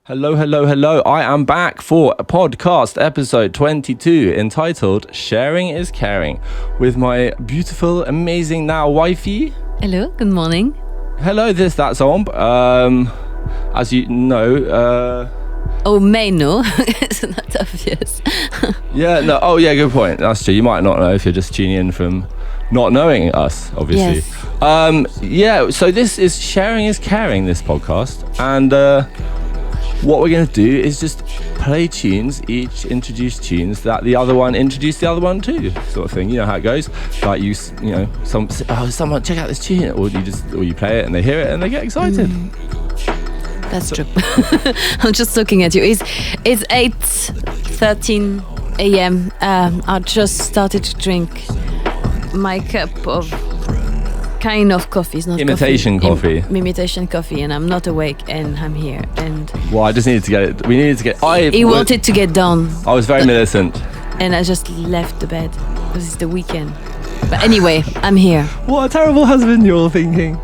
Hello, hello, hello. I am back for a podcast episode 22 entitled Sharing is Caring with my beautiful, amazing now wifey. Hello, good morning. Hello, that's Ambre. As you know, may know. It's not obvious. Good point. That's true. You might not know if you're just tuning in from not knowing us, obviously. Yes. So this is Sharing is Caring, this podcast. And what we're going to do is just play tunes, each introduce tunes that the other one introduced the other one to, sort of thing. You know how it goes. Like someone check out this tune, or you play it and they hear it and they get excited. That's true. I'm just looking at you. It's 8:13 a.m. I just started to drink my cup of kind of coffee. It's not imitation coffee. Imitation coffee, and I'm not awake, and I'm here. And I just needed to get it. We needed to get. Wanted to get done. I was very militant, and I just left the bed because it's the weekend. But anyway, I'm here. What a terrible husband you're thinking.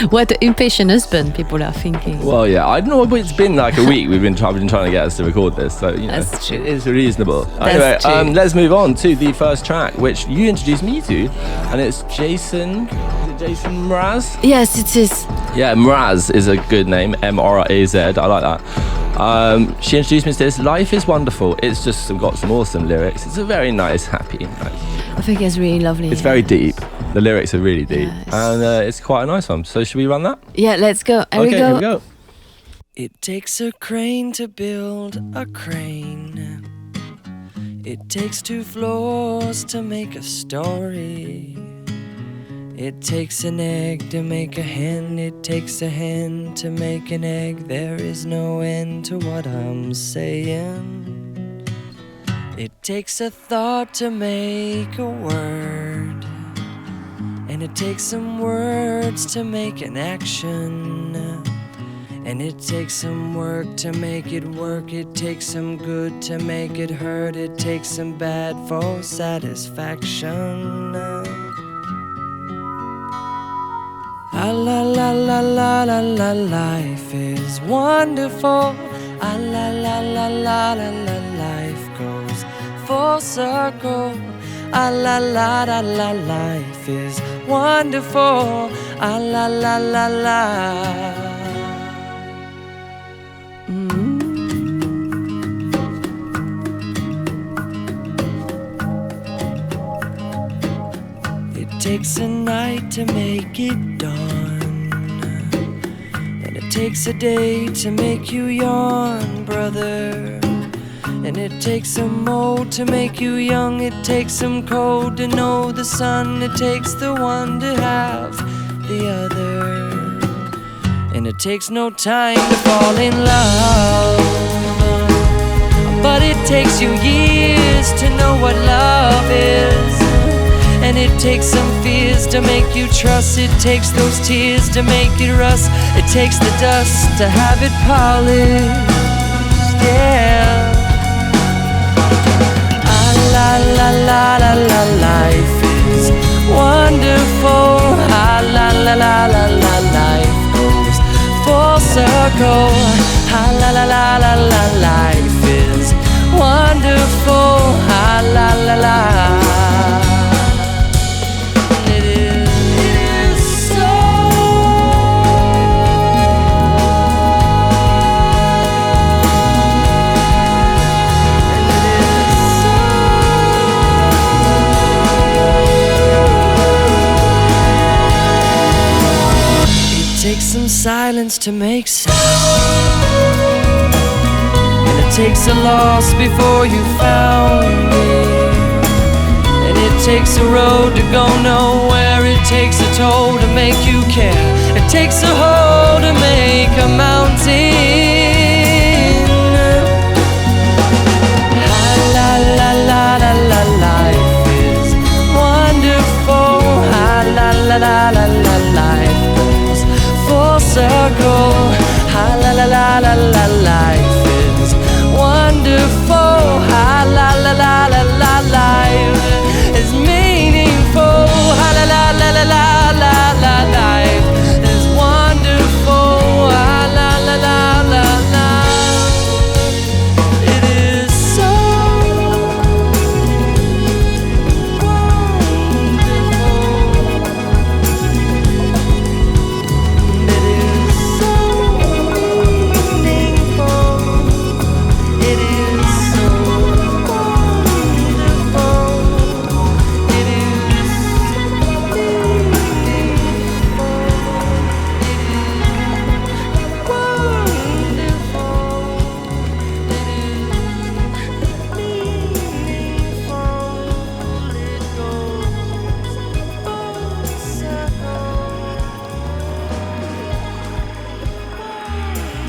What an impatient husband people are thinking. Well, yeah, I don't know. It's been like a week. We've been trying to get us to record this, so That's true. It is reasonable. That's anyway, true. Let's move on to the first track, which you introduced me to, and it's Jason. Is it Jason Mraz? Yes, it is. Yeah, Mraz is a good name. M-R-A-Z. I like that. She introduced me to this. Life is wonderful. It's just got some awesome lyrics. It's a very nice, happy. I think it's really lovely. It's very deep. The lyrics are really deep, and it's quite a nice one. So should we run that? Yeah, let's go. Here we go. It takes a crane to build a crane. It takes 2 floors to make a story. It takes an egg to make a hen. It takes a hen to make an egg. There is no end to what I'm saying. It takes a thought to make a word. And it takes some words to make an action. And it takes some work to make it work. It takes some good to make it hurt. It takes some bad for satisfaction. La la la la la la la, life is wonderful. La la la la la la la, life goes full circle. La la la la la, life is wonderful. La la la la la. It takes a night to make it dawn, and it takes a day to make you yawn, brother. And it takes some old to make you young. It takes some cold to know the sun. It takes the one to have the other. And it takes no time to fall in love, but it takes you years to know what love is. And it takes some fears to make you trust. It takes those tears to make it rust. It takes the dust to have it polished, yeah. La la la la la, life is wonderful. La la la la la la, life goes full circle. La la la la la la, life is wonderful. La la la la. It is so. It takes some silence to make sound, and it takes a loss before you found it. And it takes a road to go nowhere. It takes a toll to make you care. It takes a hole to make a mountain. La la la la la la, life is wonderful. La la la la la la, life goes full circle. La la la la la la, life is wonderful. La la la la la la, life is meaningful. La la la la la la la, life is wonderful. La la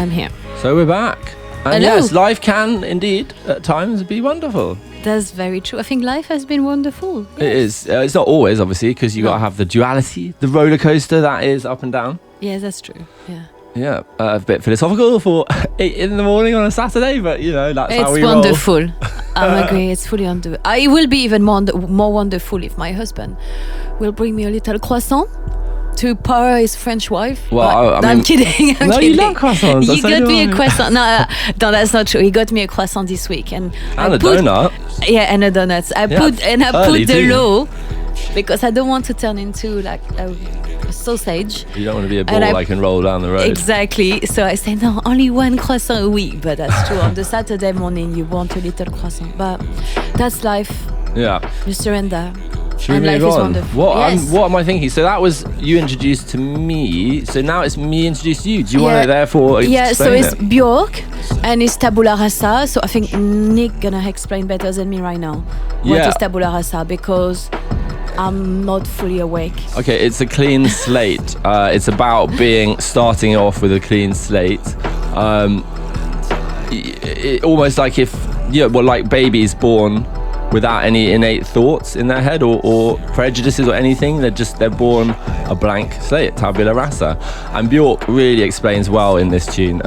I'm here. So we're back. And Hello. yes, life can indeed at times be wonderful. That's very true. I think life has been wonderful. It is. It's not always, obviously, because you got to have the duality, the roller coaster that is up and down. Yeah, that's true. Yeah. Yeah, a bit philosophical for 8 in the morning on a Saturday, but you know, that's how we roll. It's wonderful. I agree. It's fully wonderful. It will be even more wonderful if my husband will bring me a little croissant to power his French wife. Well, I mean, I'm kidding. I'm no, kidding. you love croissants. He got me a croissant. No, that's not true. He got me a croissant this week, and a donut. Yeah, and a donut. I put the too. low because I don't want to turn into like a sausage. You don't want to be a ball I can roll down the road. Exactly. So I say no, only one croissant a week. But that's true. On the Saturday morning, you want a little croissant. But that's life. Yeah. You surrender. Should we and move life is on? wonderful. What am I thinking? So that was you introduced to me. So now it's me introduced to you. Do you want to therefore Yeah, so explain it's it? Bjork and it's tabula rasa. So I think Nick gonna explain better than me right now what is tabula rasa because I'm not fully awake. Okay, it's a clean slate. It's about starting off with a clean slate. Almost like like babies born without any innate thoughts in their head or prejudices or anything. They're born a blank slate, tabula rasa. And Bjork really explains well in this tune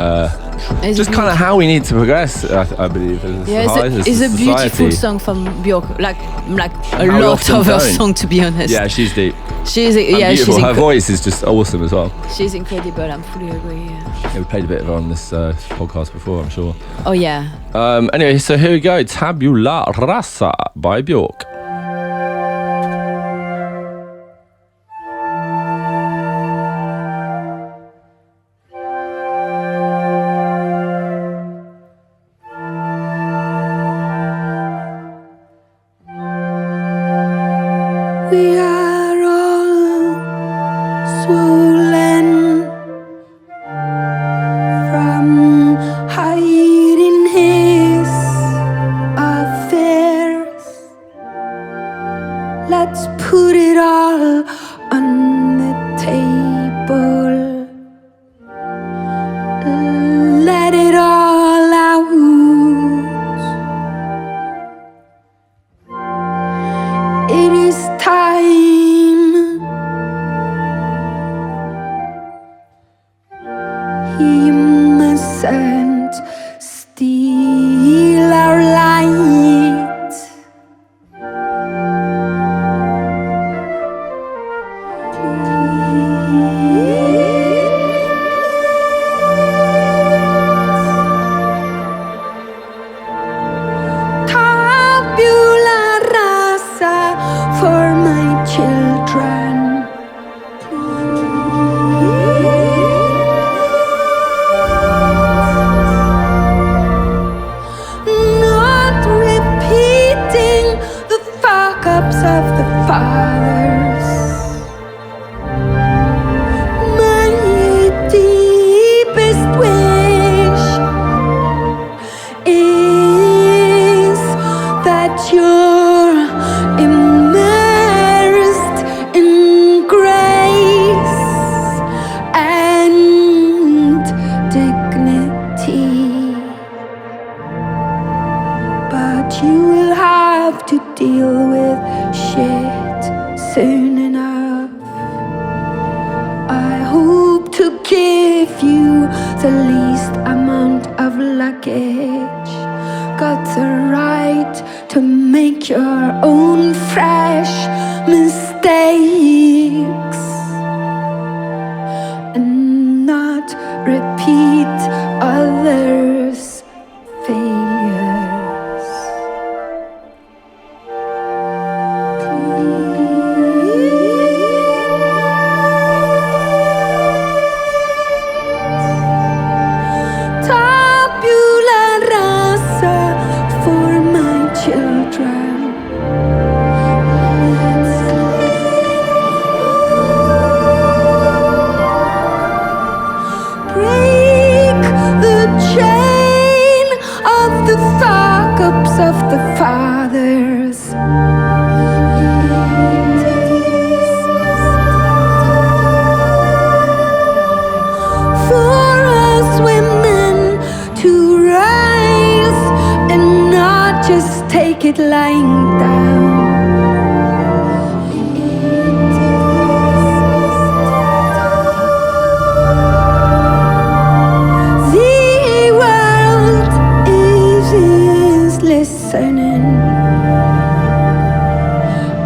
just kind of how we need to progress, I believe. It's a beautiful song from Bjork, like a lot of her song, to be honest. Yeah, she's deep. She's beautiful. Her voice is just awesome as well. She's incredible. I'm fully agree. Yeah, we played a bit of her on this podcast before, I'm sure. Oh yeah. Anyway, so here we go. Tabula Rasa by Bjork. We are all swollen from hiding his affairs. Let's put it all on the table. Let it all out. It is time. He mustn't steal our light. Tabula rasa for my children. Not repeating the fuck-ups of the fathers. My deepest wish is that you're immersed in grace and dignity. But you will have to deal with shit soon enough. I hope to give you the least amount of luggage. Got the right to make your own fresh mistakes and not repeat others' failures. Tabula rasa for my children. just take it lying down. The world is listening.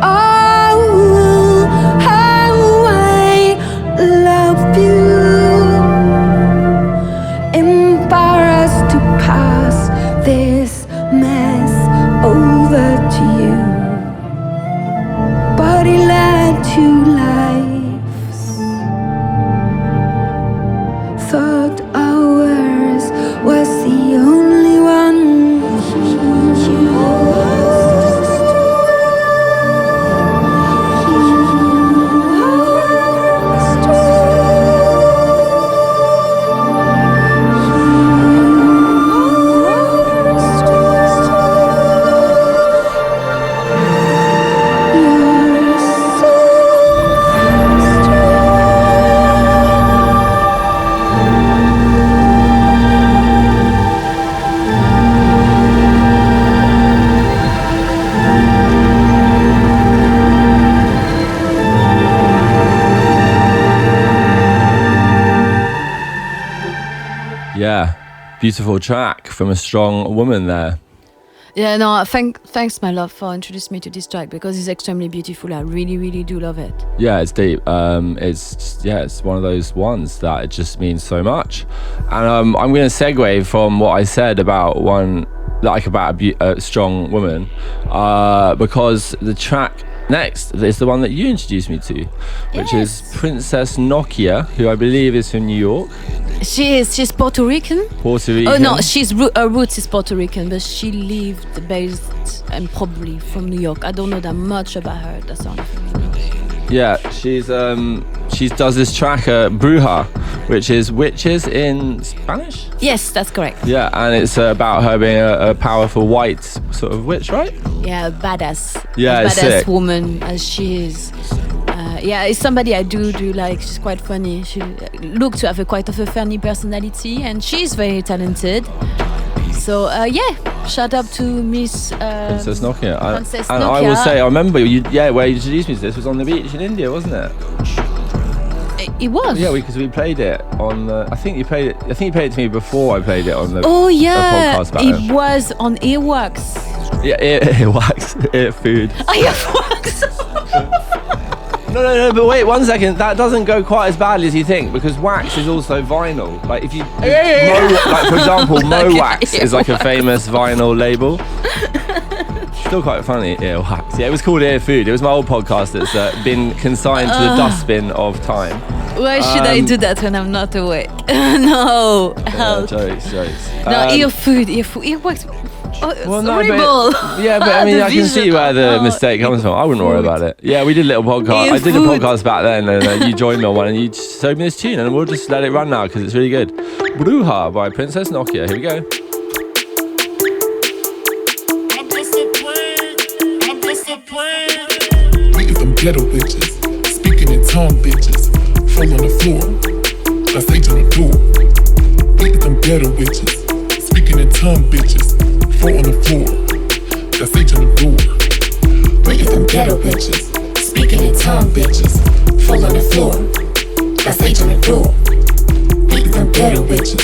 Oh, how I love you. Embarrassed to pass this mess over to you, but he led 2 lives. Thought ours was the only one. Yeah, beautiful track from a strong woman there. Yeah, no, thanks, my love, for introducing me to this track because it's extremely beautiful. I really, really do love it. Yeah, it's deep. It's one of those ones that it just means so much. And I'm going to segue from what I said about a strong woman, because the track next is the one that you introduced me to, which is Princess Nokia, who I believe is from New York. She's Puerto Rican. Puerto Rican. Oh no, her roots is Puerto Rican, but she lived based and probably from New York. I don't know that much about her. That's the only thing I know. Yeah, she does this track, Bruja, which is witches in Spanish. Yes, that's correct. Yeah, and it's about her being a powerful white sort of witch, right? Yeah, badass. Yeah, badass sick. woman as she is. Yeah, it's somebody I do like. She's quite funny. She looks to have quite of a funny personality, and she's very talented. So yeah, shout out to Miss Princess Nokia. Princess And Nokia. I will say, I remember where you introduced me to this was on the beach in India, wasn't it? It was. Yeah, because we played it on. I think you played it to me before I played it on the. Oh yeah, podcast back it then. was on Earwax. Yeah, earwax, ear food. Earwax. No, but wait 1 second. That doesn't go quite as badly as you think, because wax is also vinyl. Like if you, like for example, Wax is like a famous vinyl label. Still quite funny, earwax. Yeah, it was called Ear Food. It was my old podcast that's been consigned to the dustbin of time. Why should I do that when I'm not awake? No. Jokes. No, earwax. Oh, it's horrible. But I mean, I can see where the mistake comes from. I wouldn't worry about it. Yeah, we did a little podcast. I did a podcast back then, and you joined me on one, and you showed me this tune, and we'll just let it run now because it's really good. Bruja by Princess Nokia. Here we go. We them ghetto bitches, speaking in tongue bitches, fall on the floor, that's H on the door. We them ghetto bitches, speaking in tongue bitches, fall on the floor, that's H on the door. We them ghetto bitches, speaking in tongue bitches, fall on the floor, that's H on the door. We them ghetto bitches,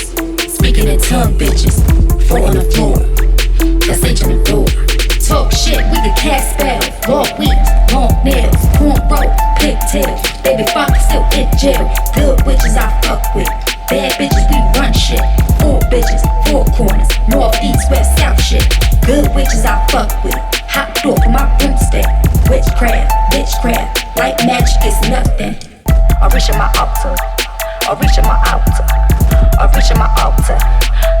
speaking in tongue bitches, fall on the floor, that's H on the door. Talk shit, we the cast spell. Long weeds, long nails, cornrow, pigtails. Baby father still in jail. Good witches I fuck with. Bad bitches we run shit. 4 bitches, 4 corners. North, east, west, south shit. Good witches I fuck with. Hot door for my broomstick. Witchcraft, like magic is nothing. I reach in my altar. I reach in my altar. I reach in my altar.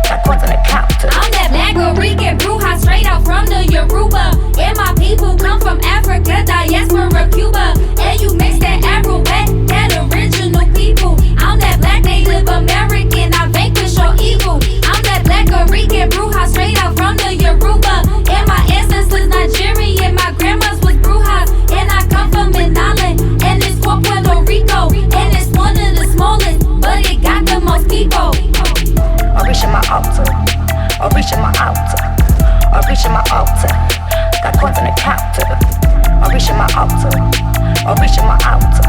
That one's on the counter. I'm that black Rican bruja straight out from the Yoruba. And my people come from Africa, diaspora, Cuba. And you mix that Afro-Wet, that original people. I'm that black Native American, I vanquish your evil. I'm that black Rican bruja straight out from the Yoruba. And my ancestors Nigerian, my grandma's was brujas. And I come from an island, and it's called Puerto Rico. And it's one of the smallest, but it got the most people. I reach in my altar. I reach in my altar. or reaching my altar. Got coins on the counter, or reaching my altar, or reaching my altar,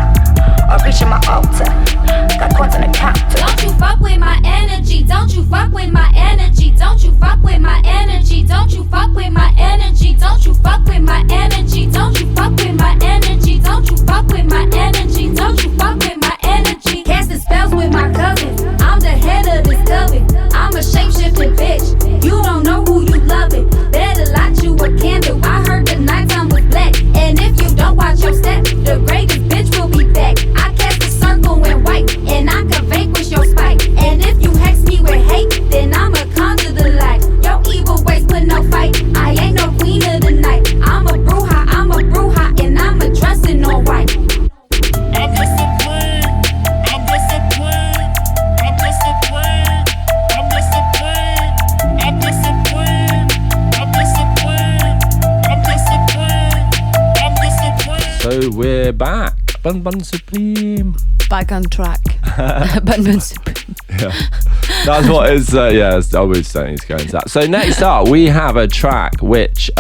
or reaching my altar. Got coins on the counter. Don't you fuck with my energy, don't you fuck with my energy, don't you fuck with my energy, don't you fuck with my energy, don't you fuck with my energy, don't you fuck with my energy, don't you fuck with my energy, don't you fuck with my energy. Casting spells with my cousins, I'm the head of this coven. I'm a shape-shifting bitch, you don't know who you loving. Better light you a candle, I heard the nighttime was black. And if you don't watch your step, the greatest bitch will be back. I cast a circle in white, and I can vanquish your spite. And if you hex me with hate, then I'ma conjure the light. Your evil ways put no fight, I ain't no queen of the night. I'm a bruja, and I'm a dressing all white. I'm disciplined, I'm disciplined, I'm disciplined, I'm disciplined, I'm disciplined, I'm disciplined, I'm disciplined, I'm disciplined. So we're back. Bun Bun Supreme. Back on track. Bun Bun Supreme. Yeah. That's what is, yeah, I was saying he's going to that. So next up, we have a track which,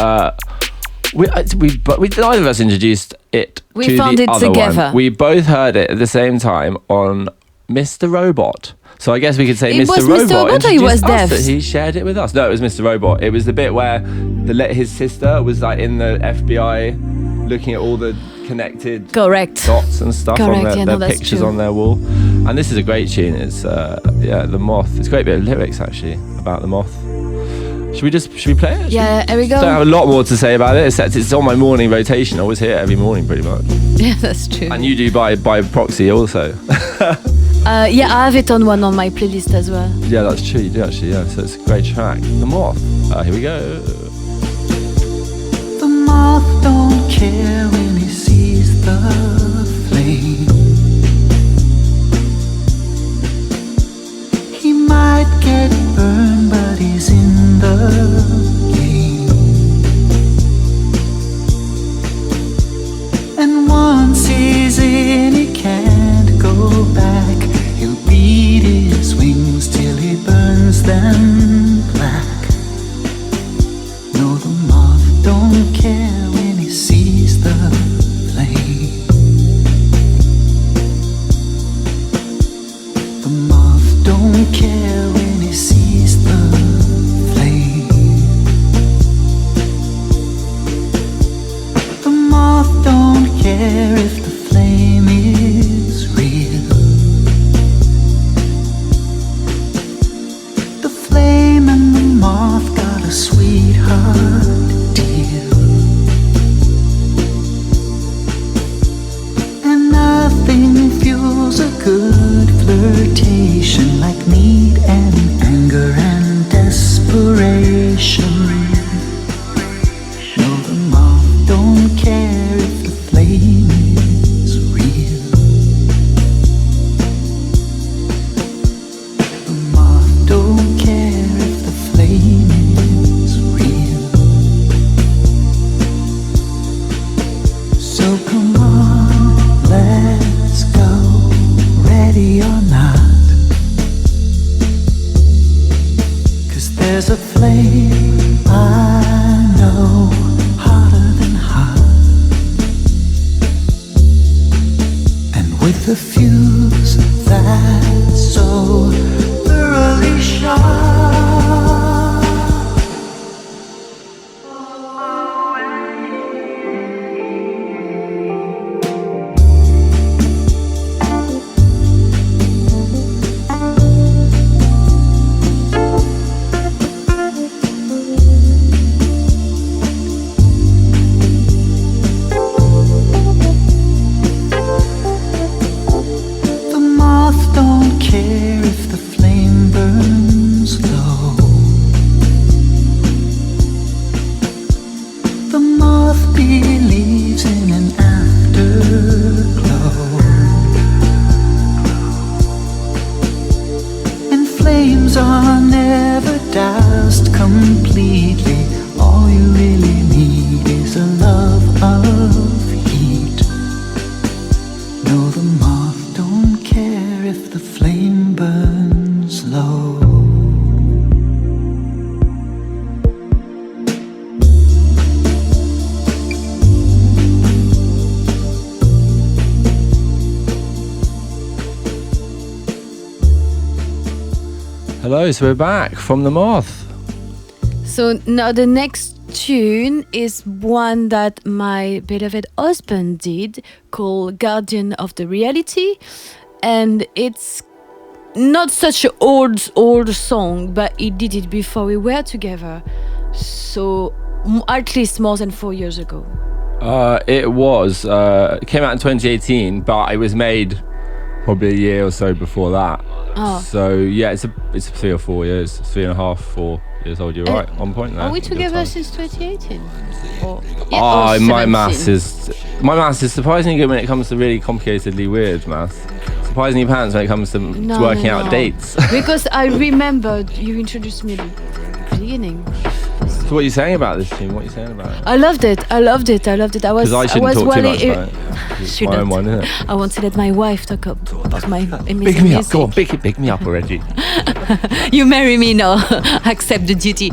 we neither of us introduced it We to found the it other together. one. We both heard it at the same time on Mr. Robot. So I guess we could say It Mr. was Robot Mr. Robot or he was introduced us, deaf? that he shared it with us. No, it was Mr. Robot. It was the bit where his sister was like in the FBI looking at all the connected Correct. dots and stuff Correct, on yeah, their no, that's pictures true. on their wall. And this is a great tune. It's The Moth. It's a great bit of lyrics actually about the moth. Should we play it? Yeah, here we go. Don't have a lot more to say about it, except it's on my morning rotation. I always hear it every morning pretty much. Yeah, that's true. And you do by proxy also. Yeah, I have it on my playlist as well. Yeah, that's true. You do actually, yeah. So it's a great track. The Moth. Here we go. The moth don't care when he sees the flame. He might get burned, but he's in the game. And once he's in, he can't go back. He'll beat his wings till he burns them black. No, the moth don't care when he sees the flame. The moth don't care when he sees the flame. The moth don't care if the flame is real. The flame and the moth got a sweetheart deal. And nothing fuels a good flirtation like need and anger and desperation. No, the moth don't care if the flame is real. The moth don't care if the flame is real. So come on, let's go, ready or not. 'Cause there's a flame I know, hotter than hot. And with a fuse that's so thoroughly sharp. The moth don't care if the flame burns low. The moth believes in an afterglow. And flames are never doused completely. All you really need is a love of heat. No, the moth don't care if the flame burns low. Hello, so we're back from the moth. So now the next tune is one that my beloved husband did, called Guardian of the Reality. And it's not such an old song, but he did it before we were together. So at least more than 4 years ago. It came out in 2018, but it was made probably a year or so before that. Oh. So yeah, it's 3 or 4 years, 3.5, 4 years old. You're right, on point there. Are we together since 2018? Or my 17? maths is surprisingly good when it comes to really complicatedly weird maths. Surprisingly pants when it comes to working out dates. Because I remember you introduced me at the beginning. So what are you saying about this tune? What are you saying about it? I loved it. I shouldn't talk too much about it. It's my own one, isn't it? I want to let my wife talk about my amazing Big me up, music. go on, big me up already. You marry me now. Accept the duty.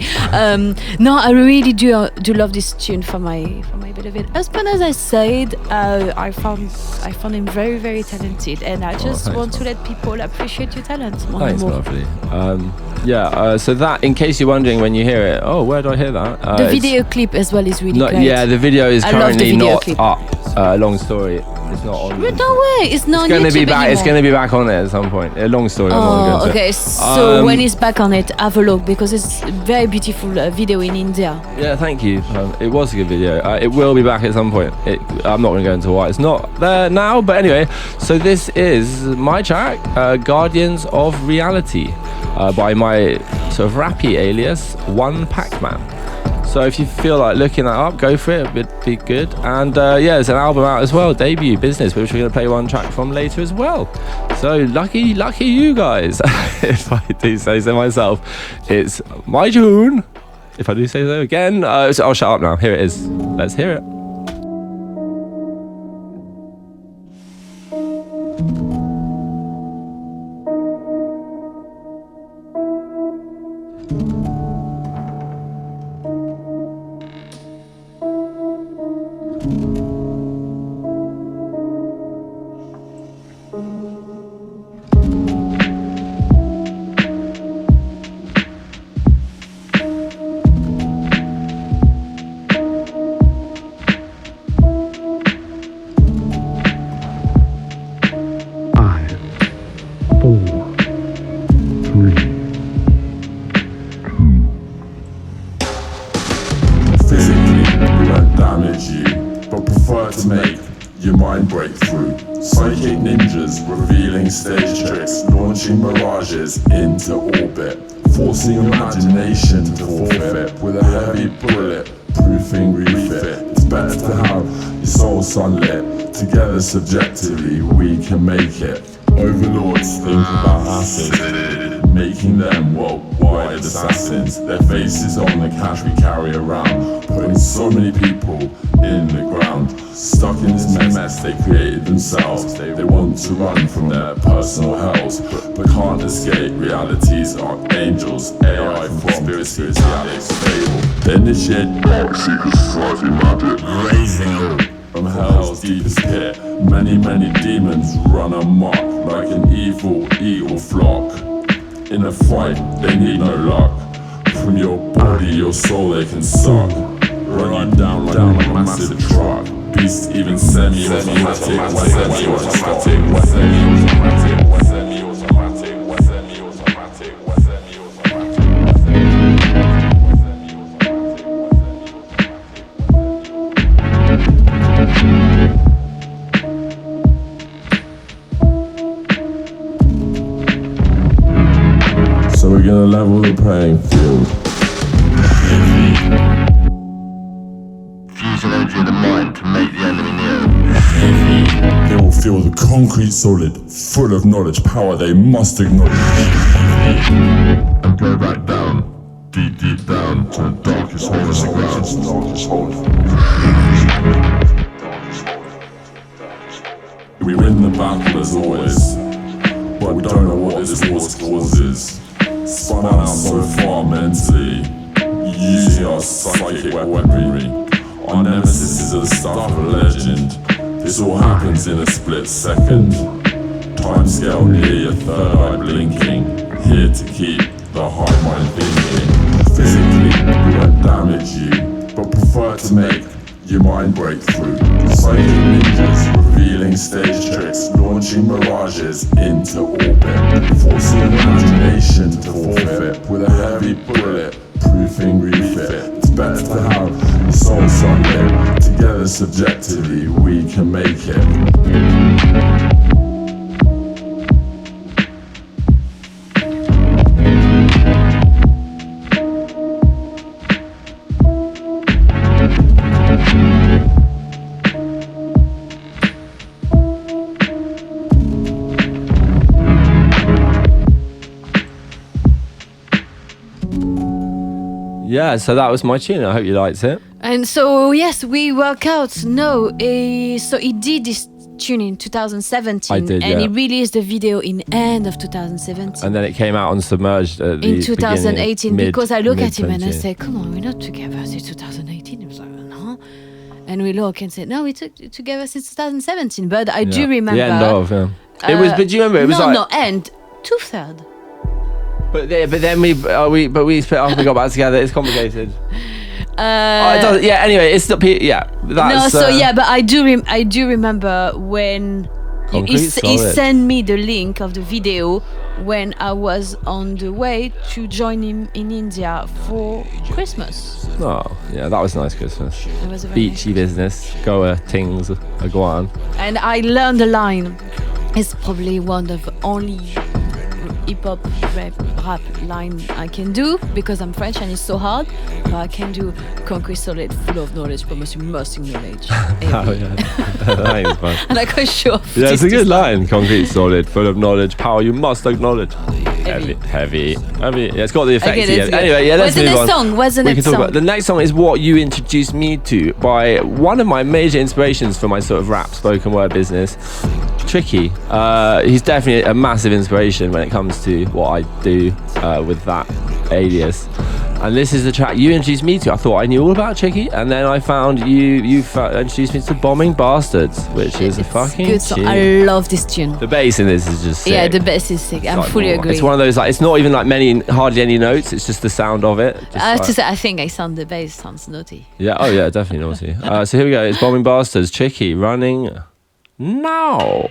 No, I really do love this tune for my beloved husband. As I said, I found him very, very talented, and I just want to let people appreciate your talent. Thanks, lovely. So that, in case you're wondering when you hear it, where do I hear that? The video clip as well is really great. Yeah, the video is currently not clip. up. Long story, it's not on. No way, it's not on going to YouTube be back. anymore. It's going to be back on it at some point. A long story. Okay. So when it's back on it, have a look, because it's a very beautiful video in India. Yeah, thank you. It was a good video. It will be back at some point. I'm not going to go into why it's not there now, but anyway. So this is my track, "Guardians of Reality," by my sort of rappy alias, One Pac-Man. So if you feel like looking that up, go for it. It'd be good. And there's an album out as well, debut Business, which we're going to play one track from later as well. So lucky you guys. If I do say so myself, it's my tune. If I do say so again, I'll shut up now. Here it is. Let's hear it. Into orbit, forcing imagination to forfeit with a heavy bullet, proofing refit. It's better to have your soul sunlit. Together subjectively we can make it. Overlords think about acid, making them worldwide assassins. Their faces on the cash we carry around, putting so many people in the ground. Stuck in this mess they created themselves. They want to run from their personal hells, but can't escape realities. Archangels, AI, conspiracy, reality, fable. They initiate dark secret society magic, raising from hell's deepest pit. Many demons run amok like an evil flock. In a fight, they need no luck. From your body, your soul they can suck. Run you down like a massive truck. Beast, even semi-automatic. So we're gonna level the playing field. Fuse an energy of the mind to make the enemy near. They will feel the concrete solid, full of knowledge, power they must acknowledge. And go back down, deep down, to the darkest hole in the ground. We win the battle as always, but we don't know what this war's cause is. Spun out so far mentally, using our psychic weaponry. Our nemesis is the stuff of legend. This all happens in a split second. Timescale near your third eye blinking. Here to keep, the high mind thinking. Physically, we won't damage you, but prefer to make your mind break through. Psychic ninjas, revealing stage tricks, launching mirages into orbit, forcing imagination to forfeit with a heavy bullet, proofing refit. It's better to have your soul sunlit. Together subjectively we can make it. Yeah, so that was my tune. I hope you liked it. And so, yes, we work out. No, so he did this tune in 2017. I did, and yeah. he released the video in end of 2017. And then it came out on Submerged at the in 2018, beginning, because I look at him and I 20. say, come on, we're not together since 2018. He was like, no. And we look and say, no, we took together since 2017. But I do remember. The end of, yeah. It was, but do you remember? It was end, 2/3. But then we split up and got back together. It's complicated. It doesn't, yeah. Anyway, it's not. Yeah. That's, but I do remember when he sent me the link of the video when I was on the way to join him in India for Christmas. Oh, yeah, that was a nice Christmas. It was a very Beachy nice business. Goa, things, a guan. And I learned a line. It's probably one of the only hip-hop rap line I can do, because I'm French and it's so hard, but I can do concrete, solid, full of knowledge, promising knowledge. Oh, yeah. That is fun. And I can show off. Yeah, it's a good line. Concrete, solid, full of knowledge, power you must acknowledge. Heavy. Yeah, it's got the effect. Okay, anyway, yeah, let's move on. What's the next song? The next song is what you introduced me to by one of my major inspirations for my sort of rap spoken word business, Tricky. He's definitely a massive inspiration when it comes to what I do with that alias. And this is the track you introduced me to. I thought I knew all about Tricky, and then I found you introduced me to Bombing Bastards, which is a fucking good song. tune. I love this tune. The bass in this is just sick. Yeah, the bass is sick. I'm fully agree. It's one of those, like, it's not even like hardly any notes. It's just the sound of it. I have to say, I think the bass sounds naughty. Yeah. Oh yeah, definitely naughty. So here we go. It's Bombing Bastards, Tricky, running now.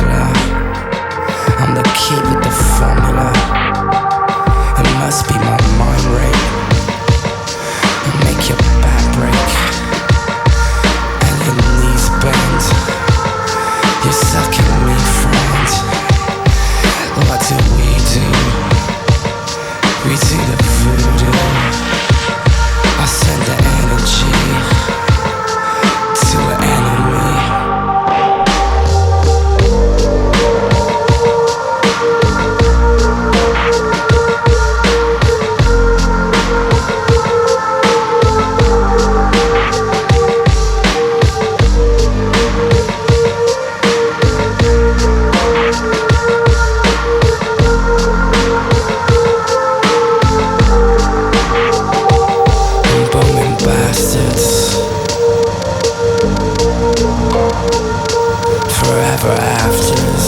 formula. I'm the kid with the formula. It must be my mind rate. Make your back break and your knees bend. You're sucking me, friend. What do? We do the voodoo. I send the energy to an enemy. Forever afters.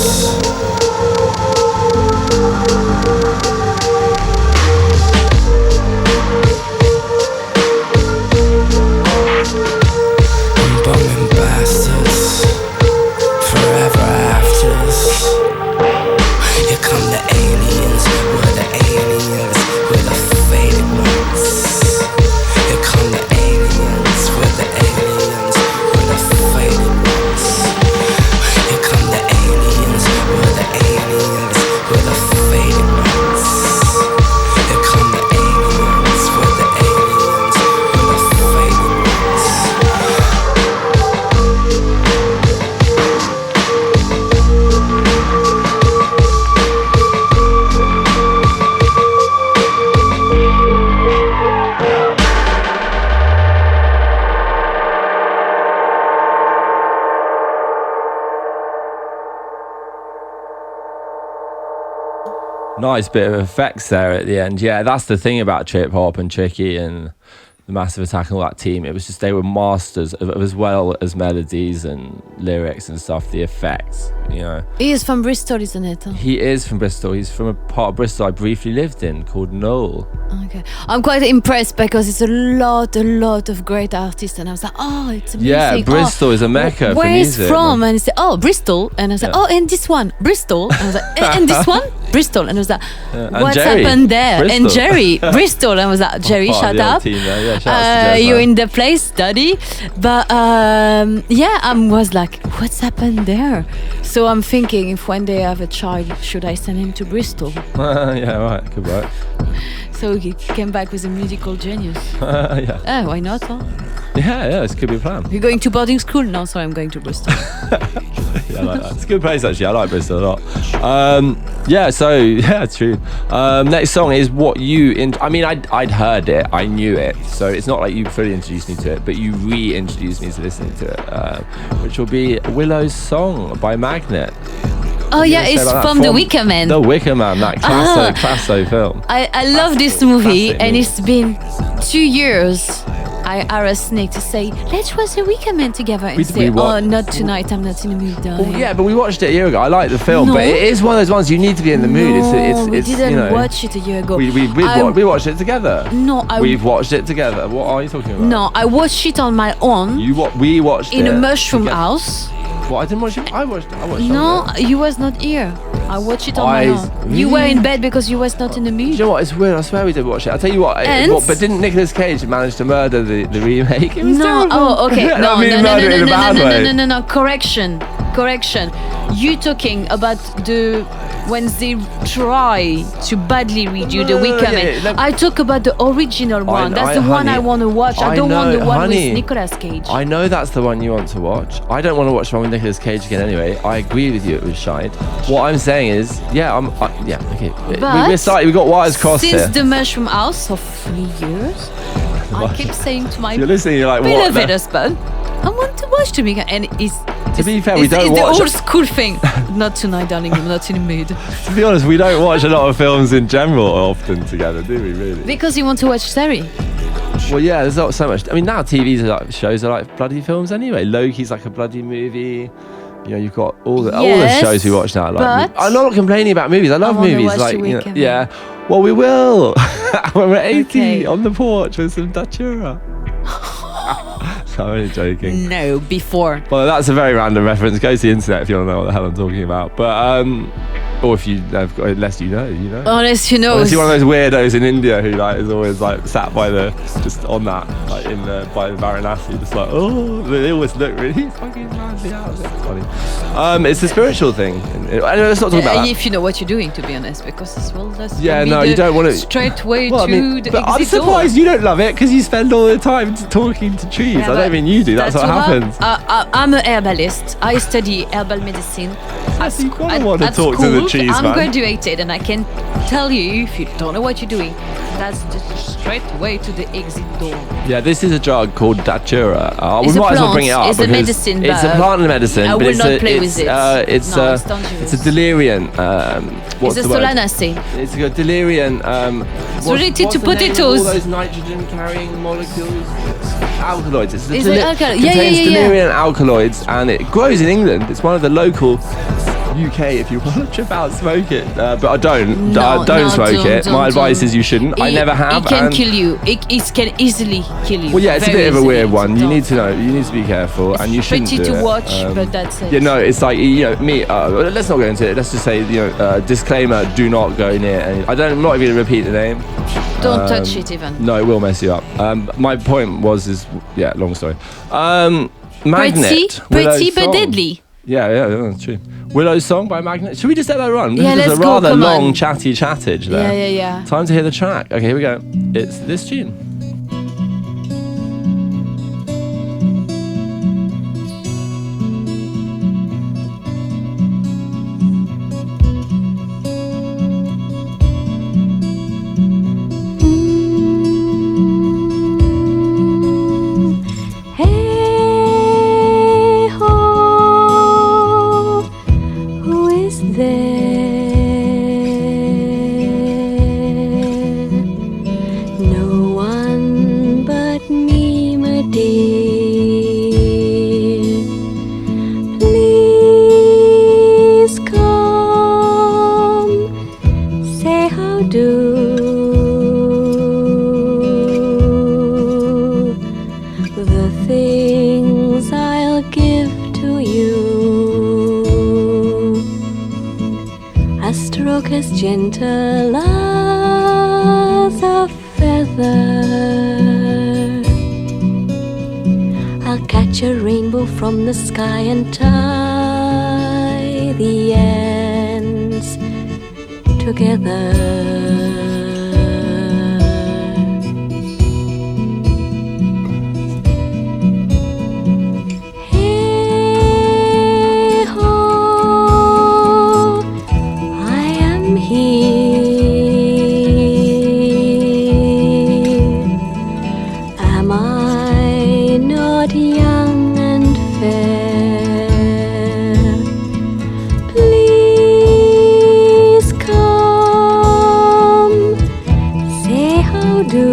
I'm bumming bastards. Forever afters. Here come the aliens. We're the aliens. We're the faded ones. Here come the aliens. We're the aliens. We're the faded ones. Here come the aliens, we're the aliens, we're the faded ones. Here come the aliens, we're the aliens, we're the faded ones. Nice bit of effects there at the end. Yeah, that's the thing about Trip Hop and Tricky and the Massive Attack and all that team. It was just they were masters of, as well as melodies and lyrics and stuff, the effects, you know. He is from Bristol, isn't it? He is from Bristol. He's from a part of Bristol I briefly lived in called Knoll. Okay. I'm quite impressed because it's a lot of great artists, and I was like, oh, it's amazing. Yeah, Bristol is a mecca for where music. Where is from? And he said, oh, Bristol. And I was like, oh, and this one, Bristol. And I was like, and this one, Bristol. And I was like, what's Jerry, happened there? Bristol. And Jerry, Bristol. And I was like, Jerry, shut up. Yeah, shout out to you're in the place, study. But yeah, I was like, what's happened there? So I'm thinking, if one day I have a child, should I send him to Bristol? Yeah, right, good work. So he came back with a musical genius. Yeah. Why not? Huh? Yeah, this could be a plan. You're going to boarding school? No, sorry, I'm going to Bristol. Yeah, I like that. It's a good place actually. I like Bristol a lot. Yeah, true. Next song is what you. I mean, I'd heard it, I knew it, so it's not like you fully introduced me to it, but you reintroduced me to listening to it, which will be Willow's Song by Magnet. Oh yeah, it's from The Wicker Man. The Wicker Man, that classo film. I love this movie, and it's been 2 years. I harassed Nick to say, let's watch The Wicker Man together. And say, oh, not tonight, I'm not in the mood, darling. Well, yeah, but we watched it a year ago. I like the film, but it is one of those ones you need to be in the mood. We didn't watch it a year ago. We watched it together. We've watched it together. What are you talking about? No, I watched it on my own. We watched it in a mushroom house. Well, I didn't watch it. I watched No, you was not here. I watched it on my own. You were in bed because you was not in the mood. You know what? It's weird. I swear we did watch it. I'll tell you what. But didn't Nicolas Cage manage to murder the remake? It was terrible. Oh, okay. No. Correction. You talking about when they try to badly redo The Wicker Man. I talk about the original one. That's the one I want to watch. I don't want the one with Nicolas Cage. I know that's the one you want to watch. I don't want to watch the one with Nicolas Cage again anyway. I agree with you, it was shite. What I'm saying is, okay. We've got wires crossed here. Since the Mushroom House of 3 years, I keep saying to my beloved husband, I want to watch The Wicker Man, and to be fair, we don't watch. It's the old school thing. Not tonight, darling. I'm not in the mood. To be honest, we don't watch a lot of films in general often together, do we? Really? Because you want to watch series. Well, yeah. There's not so much. I mean, now shows are like bloody films anyway. Loki's like a bloody movie. You know, you've got all the shows we watch now. I'm not complaining about movies. I love movies. Yeah. Well, we will when we're 80 on the porch with some Datura. I'm only joking. No, before. Well, that's a very random reference. Go to the internet if you want to know what the hell I'm talking about. But or if you have got, unless you know. Unless you know. Unless you're one of those weirdos in India who like is always like sat by the just on that like in the by the Varanasi, just like they always look really fucking manly out. It's funny. It's a spiritual thing. Anyway, let's not talk about that. If you know what you're doing, to be honest, because as well that's you don't want to straight way to the but I'm exit surprised door. you don't love it because you spend all the time talking to trees. Yeah, I don't mean you do. That's what happens. I'm a herbalist. I study herbal medicine. You want to talk to the trees, I'm man. graduated, and I can tell you, if you don't know what you're doing, that's just straight way to the exit door. Yeah, this is a drug called Datura. We It's a might as well plant. bring it up. It's a because medicine, It's a but plant and medicine. I but will it's not play with it. It's dangerous. it's a delirium. What's It's a the word? solanacea. It's a delirium. It's related to what's the name of potatoes. all those nitrogen-carrying molecules. Alkaloids. It's Is it alkaloid? contains Yeah. delirium alkaloids, and it grows in England. It's one of the local. UK, if you want to about smoke it, but I don't. Don't smoke it. My advice is you shouldn't. I never have. It can kill you. It can easily kill you. Well, yeah, it's a very bit of a easily, weird one. so You don't. need to know. You need to be careful, and you shouldn't pretty do to it. watch, but that's it. Yeah, no, it's like me. Let's not go into it. Let's just say disclaimer: do not go near. I'm not even gonna repeat the name. Don't touch it even. No, it will mess you up. My point long story. Magnet. Pretty Willow's but Song. deadly. Yeah, that's true. Willow's Song by Magnet. Should we just let that run? Yeah, This is let's a go, rather come long on. chattage there. Yeah. Time to hear the track. Okay, here we go. It's this tune. Hey ho, who is there? No one but me, my dear. Please come, say how do. The things I'll give to you, a stroke as gentle as a feather. I'll catch a rainbow from the sky and tie the ends together. Hey ho, I am here. Am I not young and fair? Please come, say how do.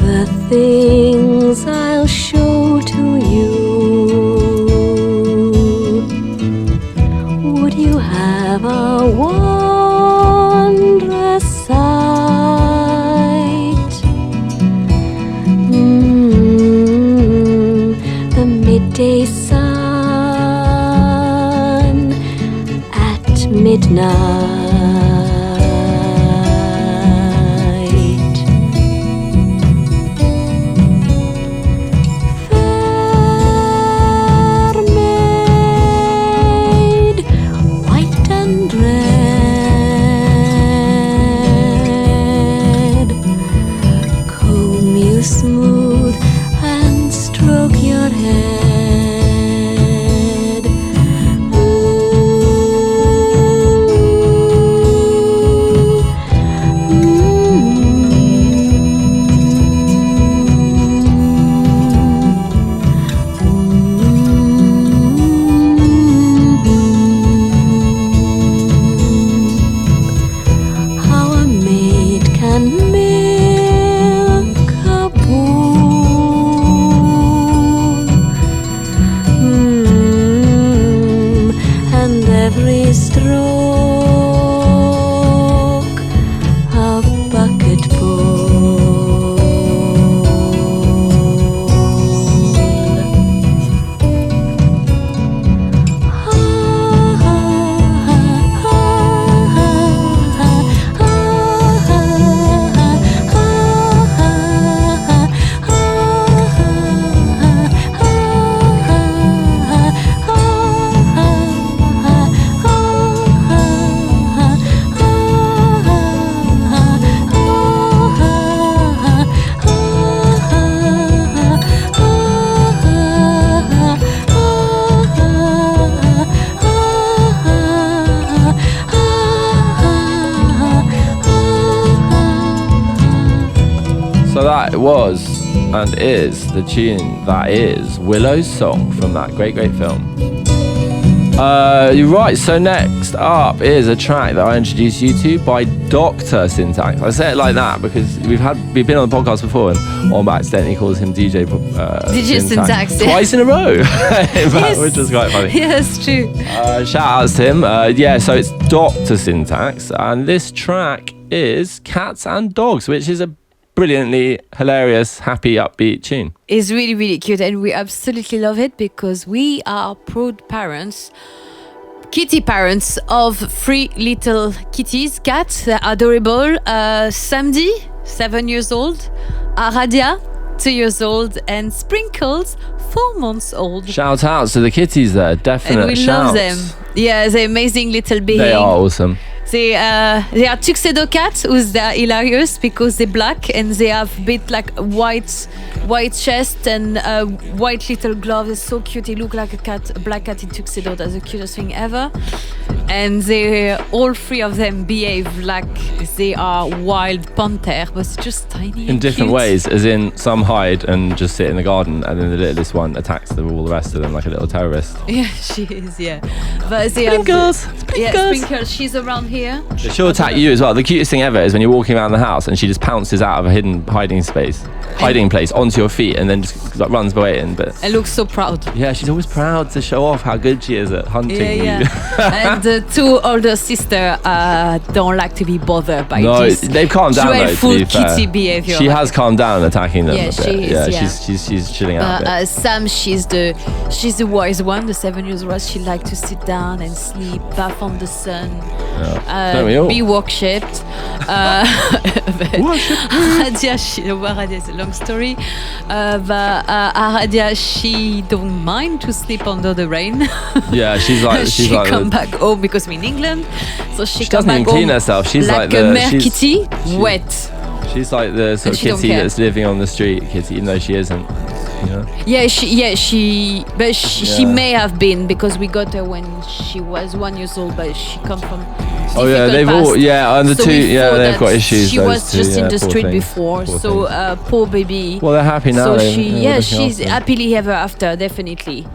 The things I'll show to you. Would you have a wondrous sight? The midday sun at midnight. Fair maid, white and red, comb you smooth and stroke your head. It was and is the tune that is Willow's song from that great film. You're right, so next up is a track that I introduced you to by Dr. Syntax. I say it like that because we've been on the podcast before and Om accidentally calls him DJ Syntax twice in a row, in fact, which was quite funny. Yeah, that's true. Shout outs to him. So it's Dr. Syntax, and this track is Cats and Dogs, which is a brilliantly hilarious, happy, upbeat tune. It's really, really cute, and we absolutely love it because we are proud parents, kitty parents of 3 little kitties, cats. They're adorable. Samdi, 7 years old. Aradia, 2 years old, and Sprinkles, 4 months old. Shout outs to the kitties there, definite and we shouts. love them. Yeah, they're amazing little beings. They are awesome. They are tuxedo cats, they're hilarious because they're black and they have a bit like white chest and white little gloves. It's so cute. They look like a black cat in tuxedo. That's the cutest thing ever. And all 3 of them behave like they are wild panther, but it's just tiny. In different cute. ways, as in some hide and just sit in the garden, and then the littlest one attacks all the rest of them like a little terrorist. Yeah, she is. Yeah, but they Sprinkles. Sprinkles. She's around here. She'll attack you as well. The cutest thing ever is when you're walking around the house and she just pounces out of a hiding place onto your feet and then just like, runs away in. But I look so proud. Yeah, she's always proud to show off how good she is at hunting you. And the 2 older sisters don't like to be bothered by this. They've calmed down though, to be fair. kitty behavior. She has calmed down attacking them. Yeah, a bit. she is. Yeah, she's chilling out a bit. Sam, she's the wise one, the 7 years old. She likes to sit down and sleep, bath on the sun, be worshipped. Aradia is a long story. But Aradia, she don't mind to sleep under the rain. Yeah, she come back home because we're in England, so she doesn't even clean herself. She's like a mare kitty, wet. She's like the sort of kitty that's living on the street kitty, even though she isn't. You know? She may have been because we got her when she was 1 year old, but she come from. They've past. all and the so 2 they've got issues. She was just in the street things. before, poor baby. Well, they're happy now. So she's happily ever after, definitely.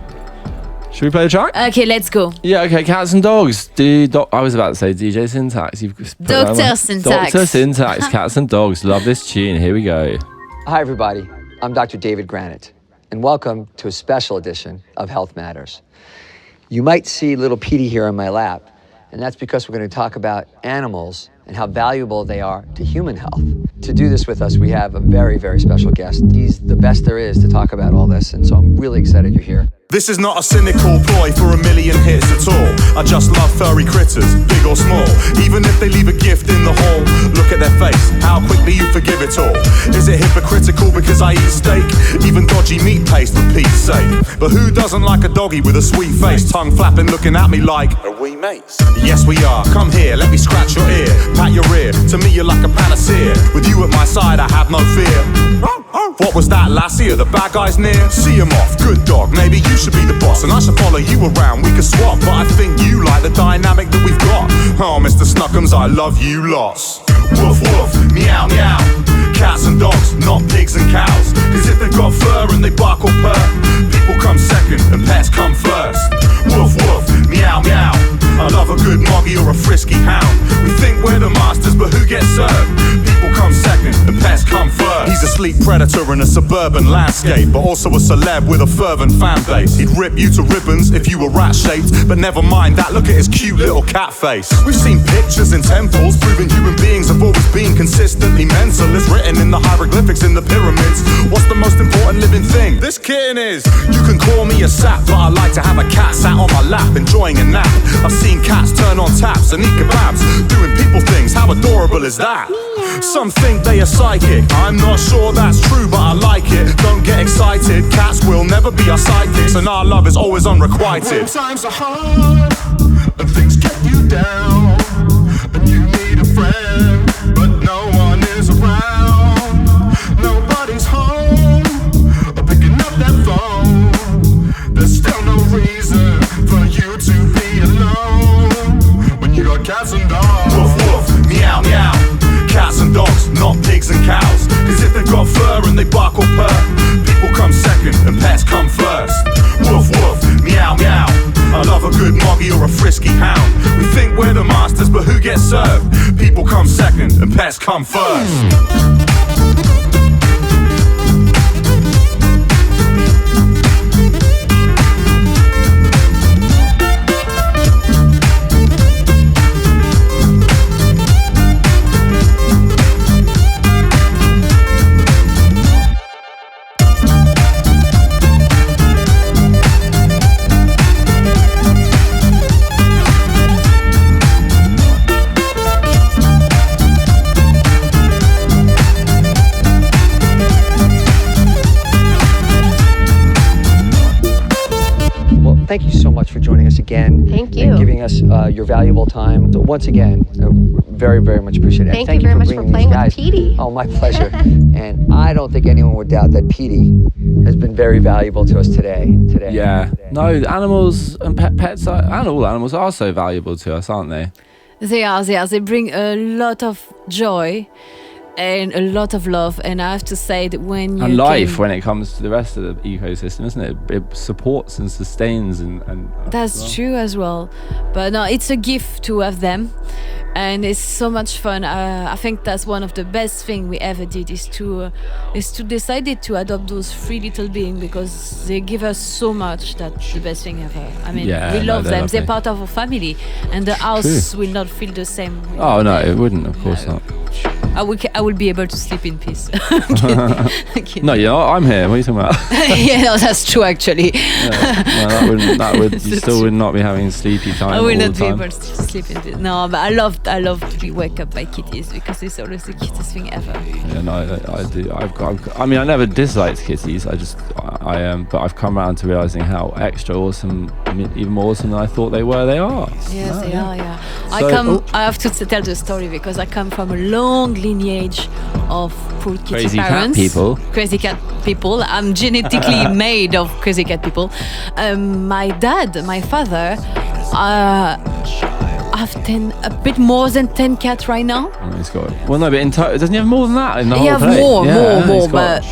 Should we play the track? Okay, let's go. Yeah, okay, Cats and Dogs. I was about to say DJ Syntax. Dr. Syntax. Dr. Syntax, Cats and Dogs. Love this tune. Here we go. Hi, everybody. I'm Dr. David Granite, and welcome to a special edition of Health Matters. You might see little Petey here on my lap, and that's because we're going to talk about animals and how valuable they are to human health. To do this with us, we have a very, very special guest. He's the best there is to talk about all this, and so I'm really excited you're here. This is not a cynical ploy for 1 million hits at all. I just love furry critters, big or small. Even if they leave a gift in the hall, look at their face, how quickly you forgive it all. Is it hypocritical because I eat steak? Even dodgy meat paste for Pete's sake. But who doesn't like a doggy with a sweet face, tongue flapping, looking at me like, are we mates? Yes we are, come here, let me scratch your ear, pat your ear, to me you're like a panacea. With you at my side I have no fear. What was that, lassie? Are the bad guys near? See him off, good dog, maybe you should be the boss and I should follow you around, we could swap. But I think you like the dynamic that we've got. Oh, Mr. Snuckums, I love you lots. Woof woof, meow meow. Cats and dogs, not pigs and cows. Cause if they've got fur and they bark or purr, people come second and pets come first. Woof woof, meow meow. I love a good moggy or a frisky hound. We think we're the masters, but who gets served? People come second and pests come first. He's a sleek predator in a suburban landscape, but also a celeb with a fervent fan base. He'd rip you to ribbons if you were rat-shaped, but never mind that, look at his cute little cat face. We've seen pictures in temples proving human beings have always been consistently mental. It's written in the hieroglyphics in the pyramids. What's the most important living thing? This kitten is. You can call me a sap, but I like to have a cat sat on my lap enjoying a nap. I've seen cats turn on taps and eat kebabs, doing people things. How adorable is that? Some think they are psychic, I'm not sure that's true, but I like it. Don't get excited, cats will never be our sidekicks, and our love is always unrequited. When times are hard and things get you down, and you need a friend, but no one is around. Nobody's home or picking up that phone. There's still no reason for you to be alone when you got cats and dogs. Woof woof, meow meow. Cats and dogs, not pigs and cows. Cause if they've got fur and I love a good moggy or a frisky hound. We think we're the masters, but who gets served? People come second and pets come first. Thank you so much for joining us again. Thank you. And giving us your valuable time. So once again, very, very much appreciate it. Thank you very much for playing with Petey. Oh, my pleasure. And I don't think anyone would doubt that Petey has been very valuable to us today. Yeah. No, animals and pets and all animals are so valuable to us, aren't they? They are. They bring a lot of joy and a lot of love, and I have to say that when when it comes to the rest of the ecosystem, isn't it? It supports and sustains and that's true as well. But no, it's a gift to have them, and it's so much fun. I think that's one of the best things we ever did is to decide to adopt those 3 little beings, because they give us so much. That's the best thing ever. I mean, we love them. They're part of our family, and the house will not feel the same. Oh no, it wouldn't. Of course not. I will be able to sleep in peace. No, I'm here. What are you talking about? Yeah, no, that's true actually. You still would not be having sleepy time. I will all not the be time. able to sleep in peace. No, but I love to be woke up by kitties, because it's always the cutest thing ever. Yeah, no, I do. I mean, I never disliked kitties. But I've come around to realizing how extra awesome, even more awesome than I thought they were. They are. Yes, they are. Yeah. I have to tell the story because I come from a long lineage of poor kitty crazy parents. Crazy cat people. I'm genetically made of crazy cat people. My father, have a bit more than 10 cats right now. Oh, he's got. Well, no, but in total, doesn't he have more than that in the whole He have plate? more. But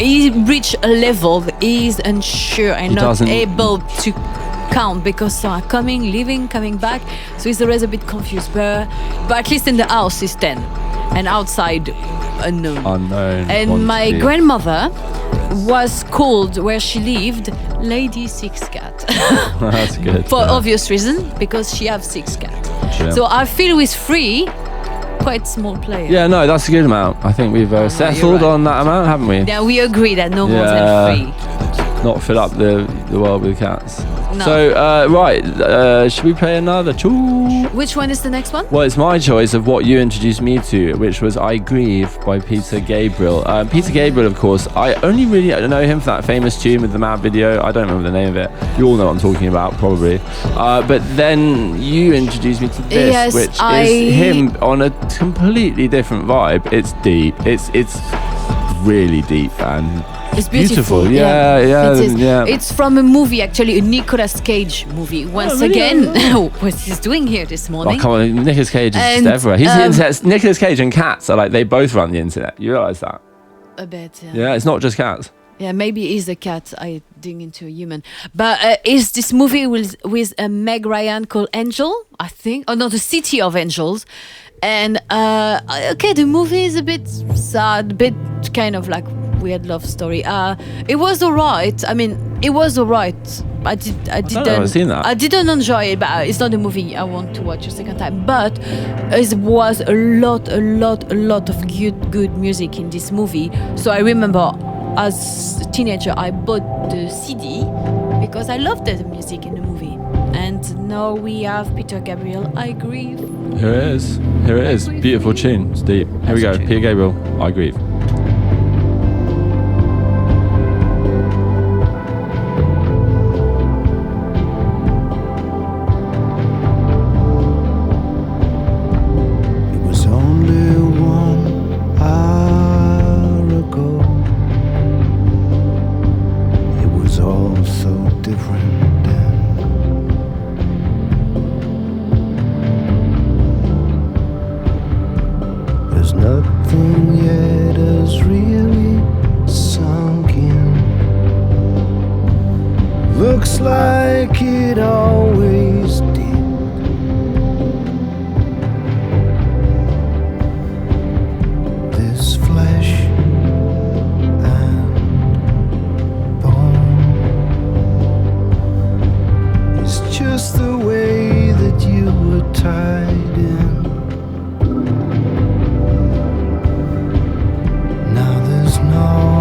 he reached a level that he is unsure and not able to count, because some are coming, leaving, coming back. So he's always a bit confused. But at least in the house he's 10, and outside unknown. And my grandmother was called where she lived Lady Six Cat. That's good. For obvious reason, because she have 6 cats. Yeah. So I feel with 3, quite small player. Yeah, no, that's a good amount. I think we've settled on that amount, haven't we? Yeah, we agree that no more than 3. Not fill up the world with cats. No. So, should we play another? Which one is the next one? Well, it's my choice of what you introduced me to, which was I Grieve by Peter Gabriel. Peter Gabriel, of course, I only really know him for that famous tune with the mad video. I don't remember the name of it. You all know what I'm talking about, probably. But then you introduced me to this, which is him on a completely different vibe. It's deep. It's really deep and it's beautiful. Yeah. It's from a movie, actually, a Nicolas Cage movie. Once again, what he's doing here this morning. Oh, come on, Nicolas Cage is just everywhere. He's the internet. Nicolas Cage and cats are like, they both run the internet. You realise that? A bit, yeah. Yeah, it's not just cats. Yeah, maybe he's a cat hiding into a human. But is this movie with Meg Ryan called Angel, I think? Oh, no, The City of Angels. And, the movie is a bit sad, a bit kind of like weird love story. It was alright. I mean, it was alright. I haven't seen that. I didn't enjoy it, but it's not a movie I want to watch a second time. But it was a lot of good music in this movie. So I remember as a teenager, I bought the CD because I loved the music in the movie. And now we have Peter Gabriel, I Grieve. Here it is. Beautiful tune. It's deep. Here we go. Peter Gabriel, I Grieve. looks like it always did. This flesh and bone is just the way that you were tied in. Now there's no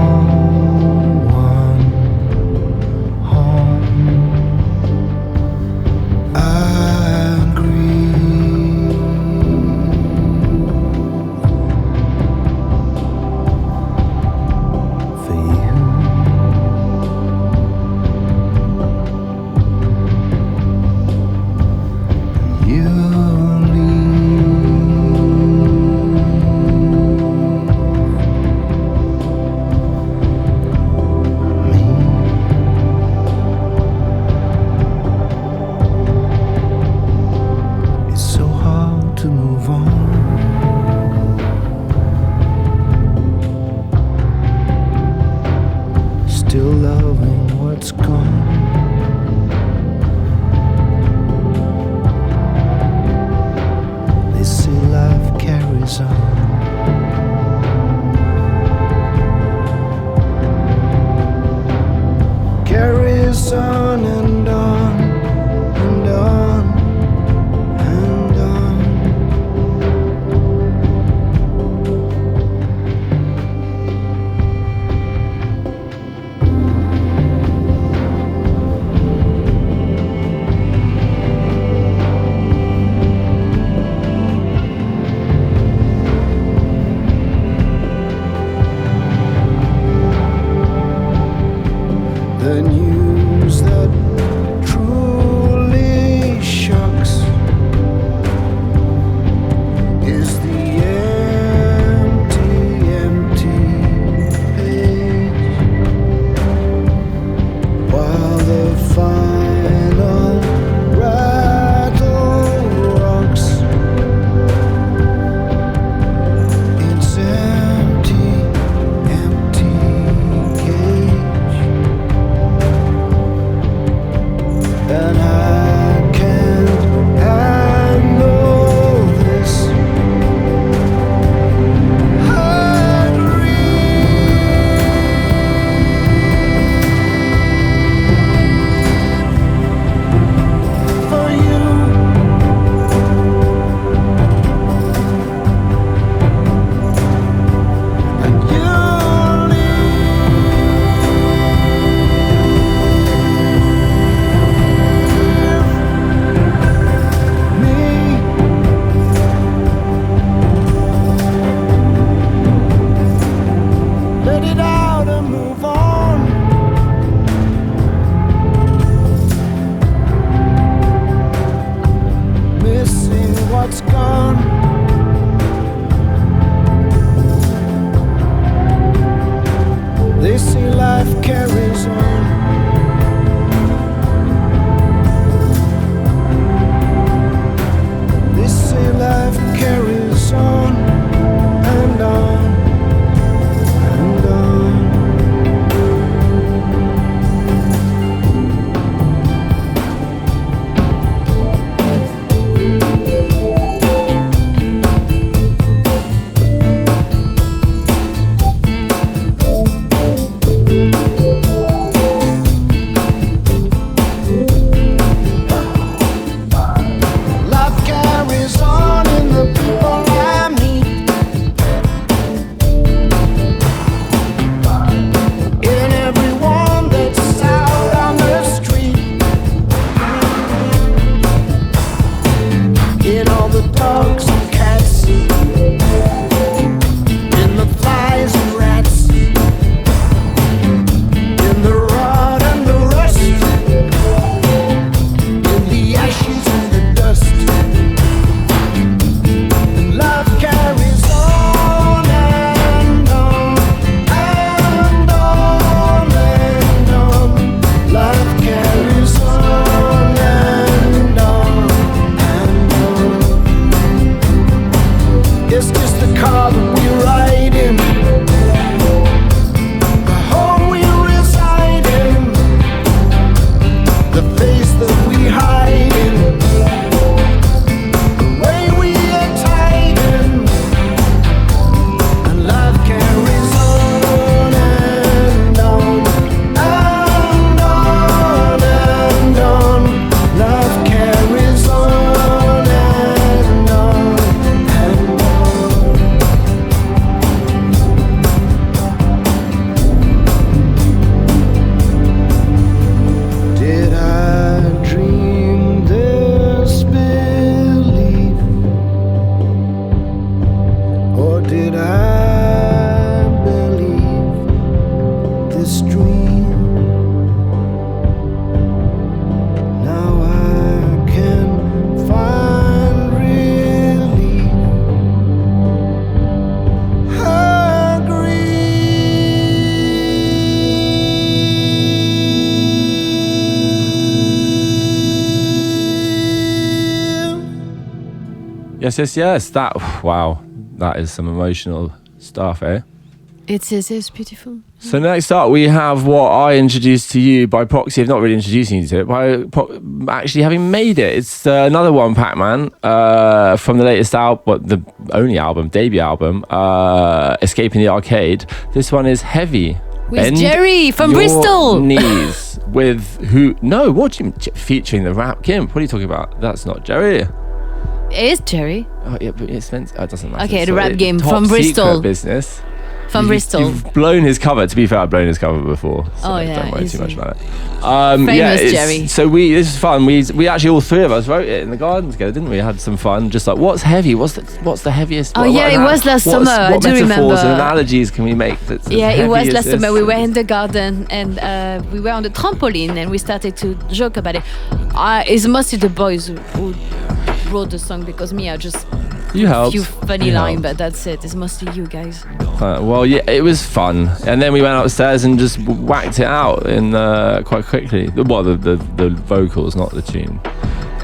Yes. Wow, that is some emotional stuff, eh? It's beautiful. So next up, we have what I introduced to you by proxy of not really introducing you to it, by actually having made it. It's another one, Pac-Man, from the latest album, the only album, debut album, Escaping the Arcade. This one is Heavy. With Jerry from Bristol. Knees with who? No, what do you featuring the Rap Gimp? What are you talking about? That's not Jerry. It is Jerry. Oh yeah, but it doesn't matter. Okay, the Rap Game from Bristol. Business. From Bristol. You've blown his cover. To be fair, I've blown his cover before. So don't worry too much about it. Famous Jerry. So this is fun. We actually all three of us wrote it in the garden together, didn't we? Had some fun. Just like, what's heavy? What's the heaviest? Oh yeah, it was last summer. I do remember. What metaphors and analogies can we make? It was last summer. We were in the garden and we were on the trampoline and we started to joke about it. It's mostly the boys who wrote the song because me, I just. You helped. A few funny lines, but that's it. It's mostly you guys. Well, yeah, it was fun, and then we went upstairs and just whacked it out in quite quickly. Well, the vocals, not the tune.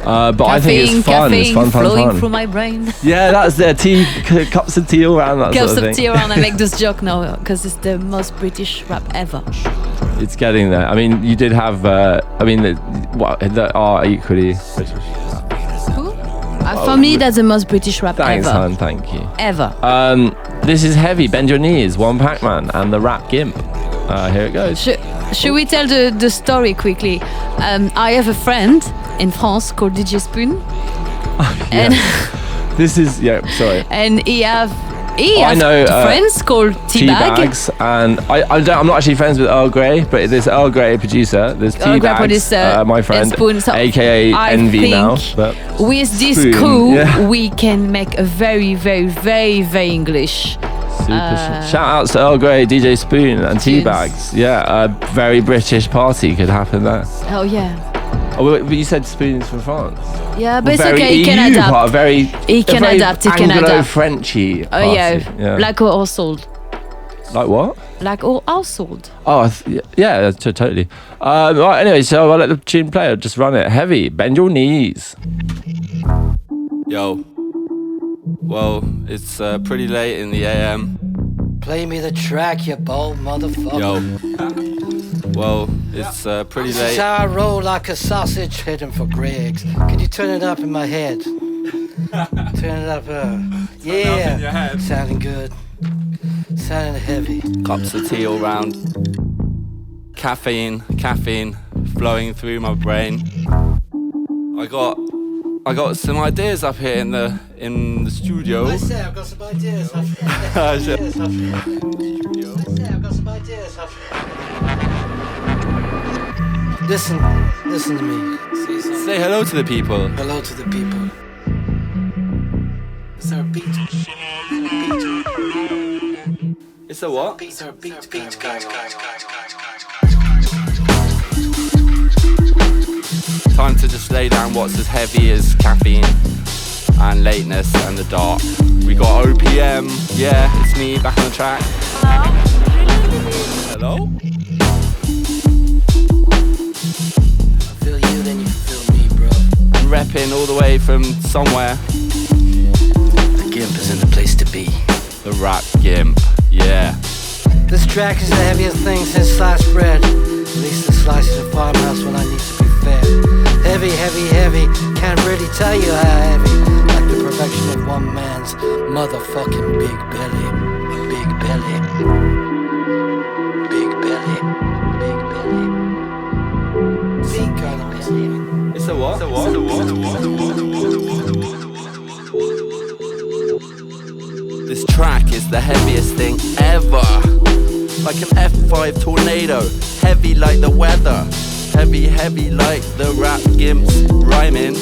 But I think it's fun. It's fun. Flowing through my brain. Yeah, that's there. Tea, cups of tea all around. That cups sort of tea around. I make this joke now because it's the most British rap ever. It's getting there. I mean, you did have. That are equally British. For me, that's the most British rap Thanks, ever. Thanks, hon. Thank you. Ever. This is Heavy. Bend Your Knees. One Pac-Man and the Rap Gimp. Here it goes. Should we tell the story quickly? I have a friend in France called DJ Spoon. And this is sorry. And he has friends called Teabags, and I'm not actually friends with Earl Grey, but this Earl Grey producer, this Teabags, my friend, Spoon, so aka Envy now. But with this crew, we can make a very, very, very, very English. Shout outs to Earl Grey, DJ Spoon, and Teabags. Yeah, a very British party could happen there. Oh yeah. Oh, but you said Spoon's from France. Yeah, but it's okay. He can adapt. He can adapt. Anglo-Frenchy. Oh yeah. Like our household. Like what? Like our household. Oh yeah, totally. Right. Anyway, so I'll let the tune play. I'll just run it. Heavy. Bend your knees. Yo. Well, it's pretty late in the AM. Play me the track, you bold motherfucker. Yo. Well, it's pretty late. This is how I roll, like a sausage heading for Greg's. Can you turn it up in my head? Turn it up, yeah. In your head. Sounding good. Sounding heavy. Cups of tea all round. Caffeine flowing through my brain. I got some ideas up here in the studio. I say I've got some ideas up here. I say I've got some ideas up here. Listen to me. Say hello to the people. Hello to the people. Is there a beat? It's a what? Is there a beat going on? Time to just lay down what's as heavy as caffeine and lateness and the dark. We got OPM, yeah, it's me back on the track. Hello? I feel you, then you feel me, bro. And repping all the way from somewhere. The Gimp is in the place to be. The Rap Gimp, yeah. This track is the heaviest thing since sliced bread. At least the slices of farmhouse when I need to be fed. Heavy, heavy, heavy. Can't really tell you how heavy. Like the perfection of one man's motherfucking big belly. Big belly. Big belly. Big belly. Big kind of belly. It's a what? This track is the heaviest thing ever. Like an F5 tornado. Heavy like the weather. Heavy, heavy like the Rap Gimp's rhyming.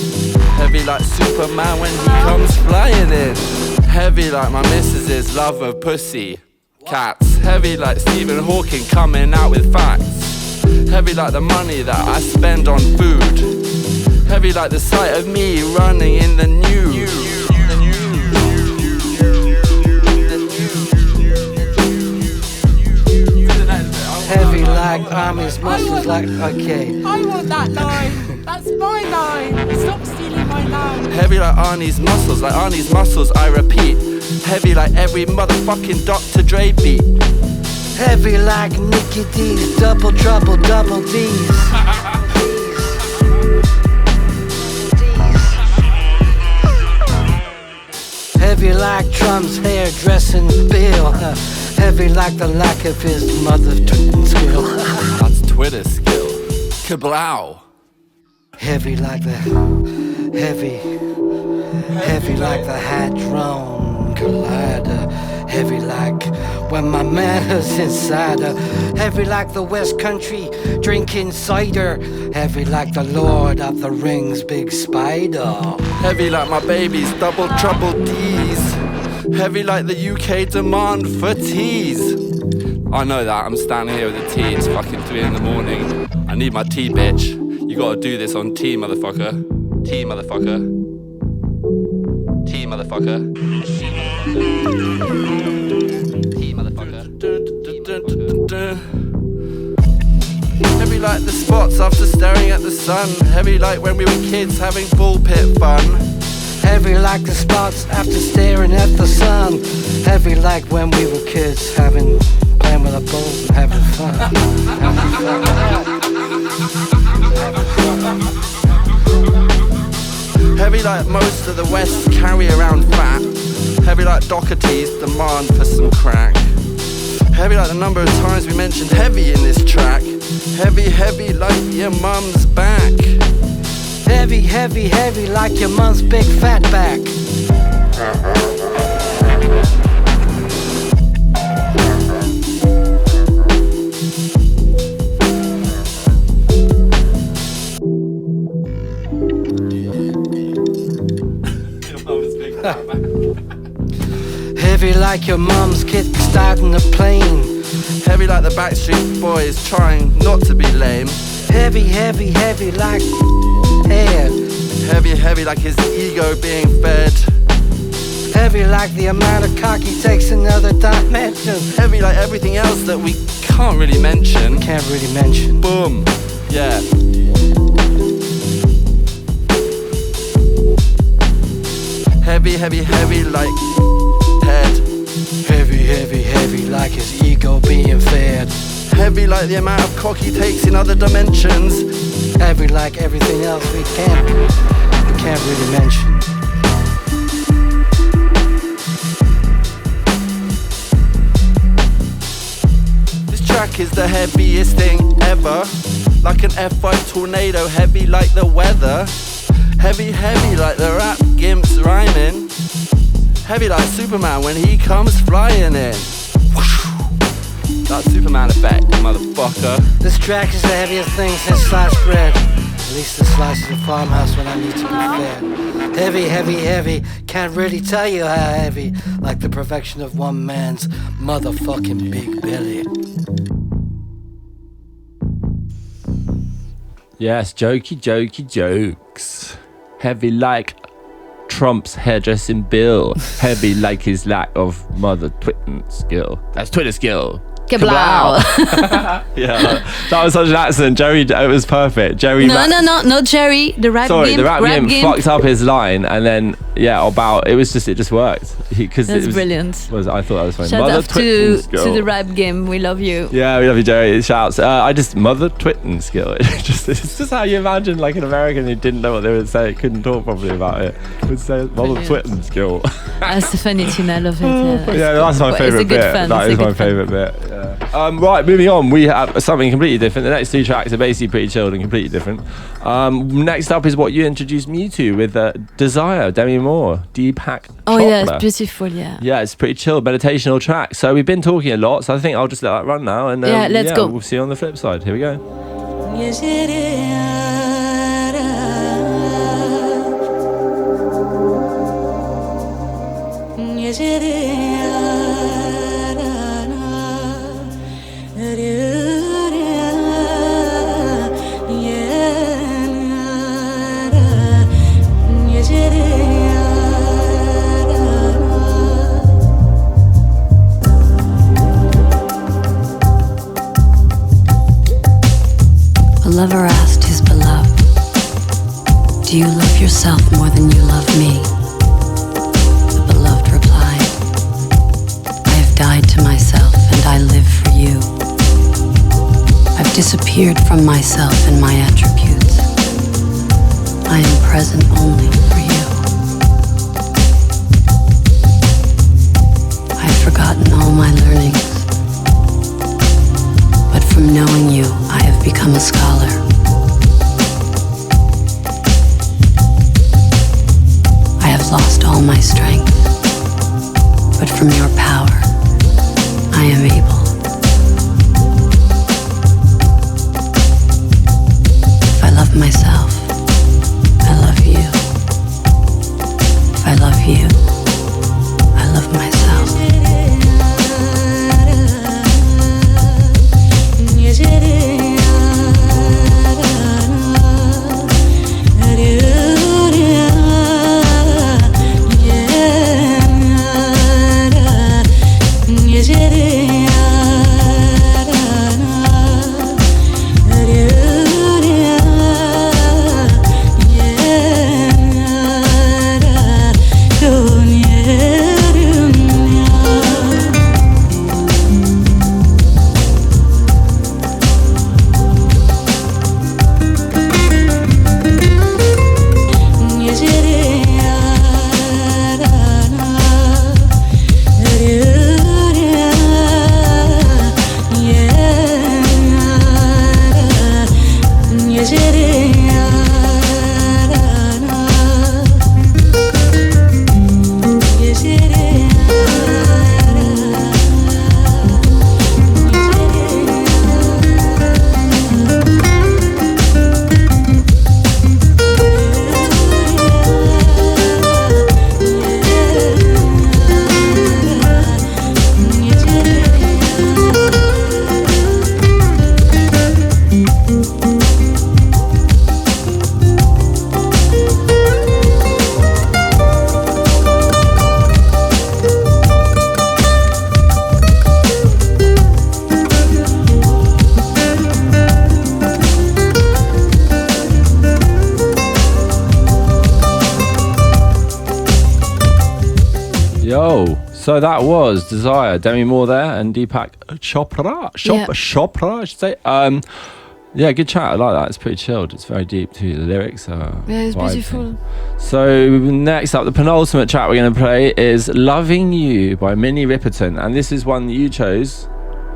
Heavy like Superman when he comes flying in. Heavy like my missus's love of pussy cats. Heavy like Stephen Hawking coming out with facts. Heavy like the money that I spend on food. Heavy like the sight of me running in the nude. Heavy like armies, muscles like, okay. I want that line. That's my line. Stop stealing my line. Heavy like Arnie's muscles, I repeat. Heavy like every motherfucking Dr. Dre beat. Heavy like Nicky D's, double trouble, double D's. Heavy like Trump's hairdressing bill. Heavy like the lack of his mother's skill. That's Twitter skill. Kablow. Heavy like the heavy like the Hadron Collider. Heavy like when my manners inside her. Heavy like the West Country drinking cider. Heavy like the Lord of the Rings big spider. Heavy like my baby's double trouble D's. Heavy like the UK demand for teas. I know that, I'm standing here with a tea, it's fucking 3 in the morning. I need my tea, bitch. You gotta do this on tea, motherfucker. Tea, motherfucker. Tea, motherfucker. Tea, motherfucker. Heavy like the spots after staring at the sun. Heavy like when we were kids having ball pit fun. Heavy like the spots after staring at the sun. Heavy like when we were kids playing with the balls and having fun. Heavy like most of the West carry around fat. Heavy like Doherty's demand for some crack. Heavy like the number of times we mentioned heavy in this track. Heavy, heavy like your mum's back. Heavy, heavy, heavy like your mum's big fat back. Heavy like your mum's kid starting a plane. Heavy like the Backstreet Boys trying not to be lame. Heavy, heavy, heavy like head. Heavy, heavy like his ego being fed. Heavy like the amount of cock he takes in other dimensions. Heavy like everything else that we can't really mention. Can't really mention. Boom. Yeah. Heavy, heavy, heavy like head. Heavy, heavy, heavy like his ego being fed. Heavy like the amount of cock he takes in other dimensions. Heavy like everything else we can't really mention. This track is the heaviest thing ever. Like an F5 tornado, heavy like the weather. Heavy, heavy like the rap gimps rhyming. Heavy like Superman when he comes flying in. That Superman effect, motherfucker. This track is the heaviest thing since sliced bread. At least the slice of the farmhouse when I need to be fed. Heavy, heavy, heavy. Can't really tell you how heavy. Like the perfection of one man's motherfucking big belly. Yes, jokey, jokey jokes. Heavy like Trump's hairdressing bill. Heavy like his lack of mother Twitter skill. That's Twitter skill. Kablow. Yeah, that was such an accent. Jerry, it was perfect. Jerry. No, Jerry. The rap Sorry, game. the rap game fucked up his line, and then it just worked. That's brilliant. I thought that was funny. Shout Mother out to the rap game. We love you. Yeah, we love you, Jerry. Shouts. Mother Twitten skill. It's just how you imagine like an American who didn't know what they would say, couldn't talk properly about it, would say Mother Twitten skill. That's funny, Tina. I love it. Yeah, that's my favourite bit. That is my favourite bit. Yeah. Right, moving on. We have something completely different. The next 2 tracks are basically pretty chilled and completely different. Next up is what you introduced me to with Desire, Demi Moore, Deepak Chopra. Oh yeah, it's beautiful. Yeah, it's pretty chill, meditational track. So we've been talking a lot, so I think I'll just let that run now. And let's go. We'll see you on the flip side. Here we go. A lover asked his beloved Do you love yourself more than you love me? The beloved replied, I have died to myself and I live for you. I've disappeared from myself and my attributes. I am present only for you. I've forgotten all my learnings, but from knowing you, I have become a scholar. I have lost all my strength, but from your power, I am able. If I love myself, I love you. If I love you, I love myself. So that was Desire, Demi Moore there, and Deepak Chopra, I should say. Yeah, good chat. I like that. It's pretty chilled. It's very deep too. The lyrics are it's beautiful. So next up, the penultimate track we're going to play is "Loving You" by Minnie Riperton, and this is one that you chose.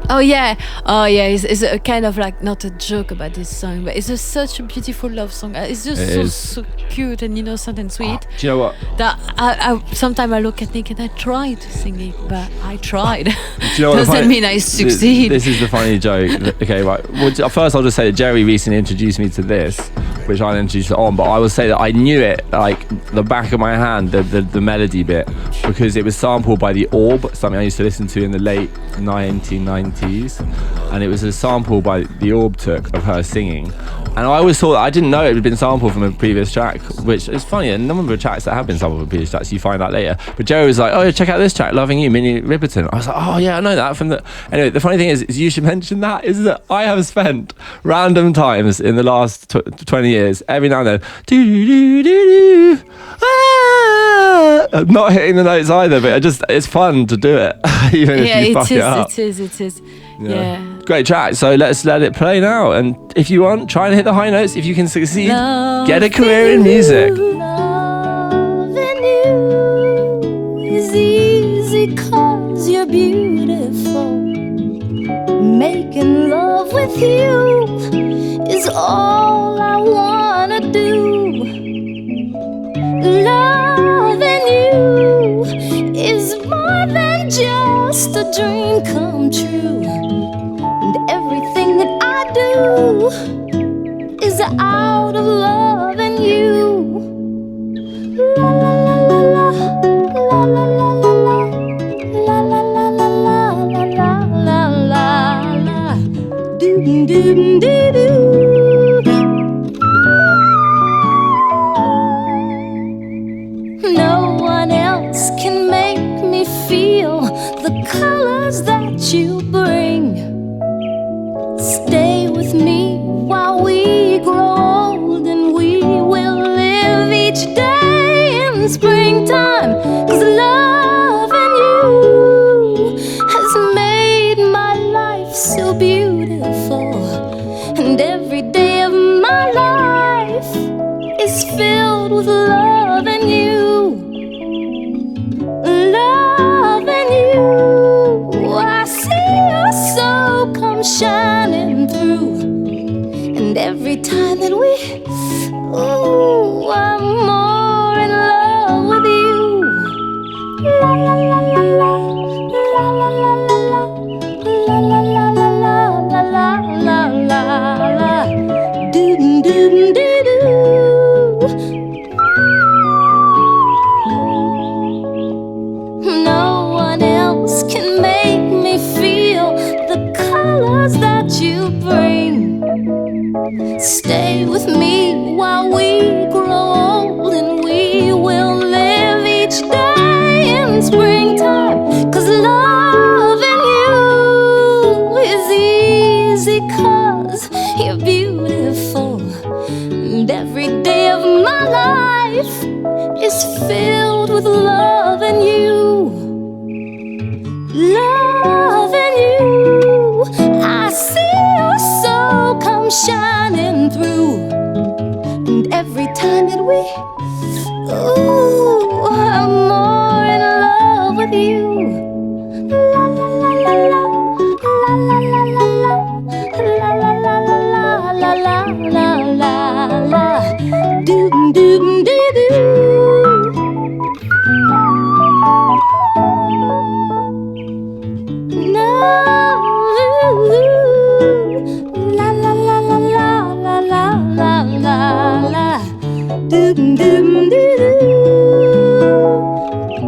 Oh yeah. It's a kind of like, not a joke about this song, but it's just such a beautiful love song. It's just so cute and innocent and sweet. Do you know what? That I sometimes I look at Nick and I try to sing it, but I tried. Do you know what doesn't mean I succeed. This is the funny joke. Okay, right. Well, first I'll just say that Jerry recently introduced me to this, which I introduced it on, but I will say that I knew it like the back of my hand, the melody bit, because it was sampled by The Orb, something I used to listen to in the late 1990s, and it was a sample by The Orb took of her singing, and I always thought, I didn't know it had been sampled from a previous track, which is funny. A number of tracks that have been sampled from previous tracks, you find out later. But Jerry was like, oh, check out this track, Loving You, Minnie Riperton. I was like, oh yeah, I know that from the... Anyway, the funny thing is you should mention that, is that I have spent random times in the last 20 years, every now and then, do-do-do-do-do, not hitting the notes either, but it's fun to do it, even if you fuck it up. It is. Yeah. Great track. So let's let it play now. And if you want, try and hit the high notes. If you can succeed, get a career in music. Loving you is easy 'cause you're beautiful. Making love with you is all I wanna do. Loving you is more than just a dream come true. And everything that I do is out of love and you. La la la la la la la la la la la la la la la la. Doo doo doo doo. No one else can make me feel the colors that you bring. Stay with me while we grow old and springtime. 'Cause loving you has made my life so beautiful. And every day of my life is filled with loving you. Loving you, I see your soul come shining through. And every time that we, ooh, I'm more in love with you. La la la la la, la la la la la, la la la la la, la la la la, doo doo doo doo. No one else can make me feel the colors that you bring. Stay with me while we grow old, and we will live each day in springtime. 'Cause loving you is easy, 'cause you're beautiful. And every day of my life is filled with loving you. Loving you, I see your soul come shining through. And every time that we, ooh, I'm more in love with you. La la la la la, la la la la la, la la la la la, la la la la, doo doo doo doo. No, la la la la la la la la la la, doo doo doo doo,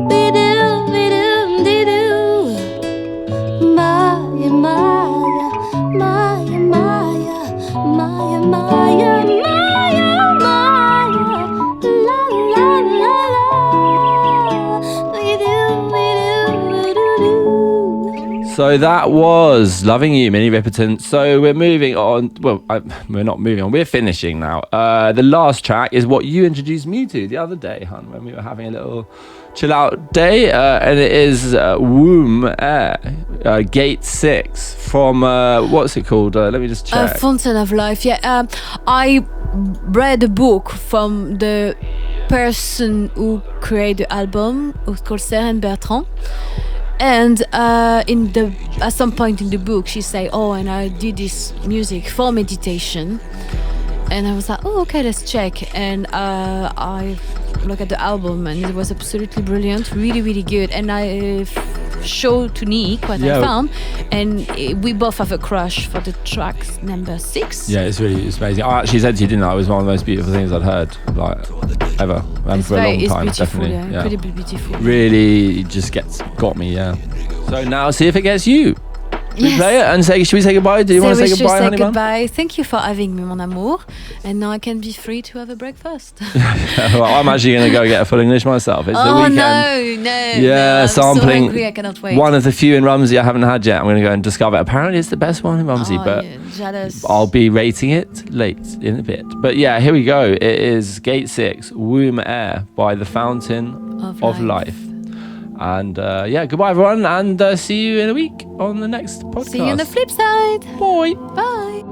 be doo be doo dee doo. Maya Maya Maya Maya Maya Maya Maya Maya, la la la la, be doo be doo doo doo. So that was Loving You, Minnie Riperton. So we're moving on. Well, we're not moving on. We're finishing now. The last track is what you introduced me to the other day, hun, when we were having a little chill out day. And it is Womb Air, Gate 6 from, what's it called? Let me just check. Fountain of Life. Yeah. I read a book from the person who created the album, who's called Seren Bertrand. And at some point in the book, she say, "Oh, and I did this music for meditation." And I was like, "Oh, okay, let's check." And I look at the album, and it was absolutely brilliant, really, really good. And I showed to Nick what I found, and we both have a crush for the track number 6. Yeah, it's amazing. I actually said to you, didn't I? It was one of the most beautiful things I'd heard, like, ever, and for a long time, definitely. Yeah, incredibly beautiful. Really, just got me. Yeah. So now, see if it gets you. We play it and should we say goodbye? Do you want to say goodbye, honey bun? Goodbye. Thank you for having me, mon amour. And now I can be free to have a breakfast. Well, I'm actually going to go get a full English myself. It's the weekend. No. Yeah, I'm sampling. so hungry, I cannot wait. One of the few in Rumsey I haven't had yet. I'm going to go and discover. Apparently, it's the best one in Rumsey, but jealous. I'll be rating it late in a bit. But yeah, here we go. It is Gate 6, Womb Air by the Fountain of Life. And goodbye everyone, and see you in a week on the next podcast. See you on the flip side. Bye. Bye.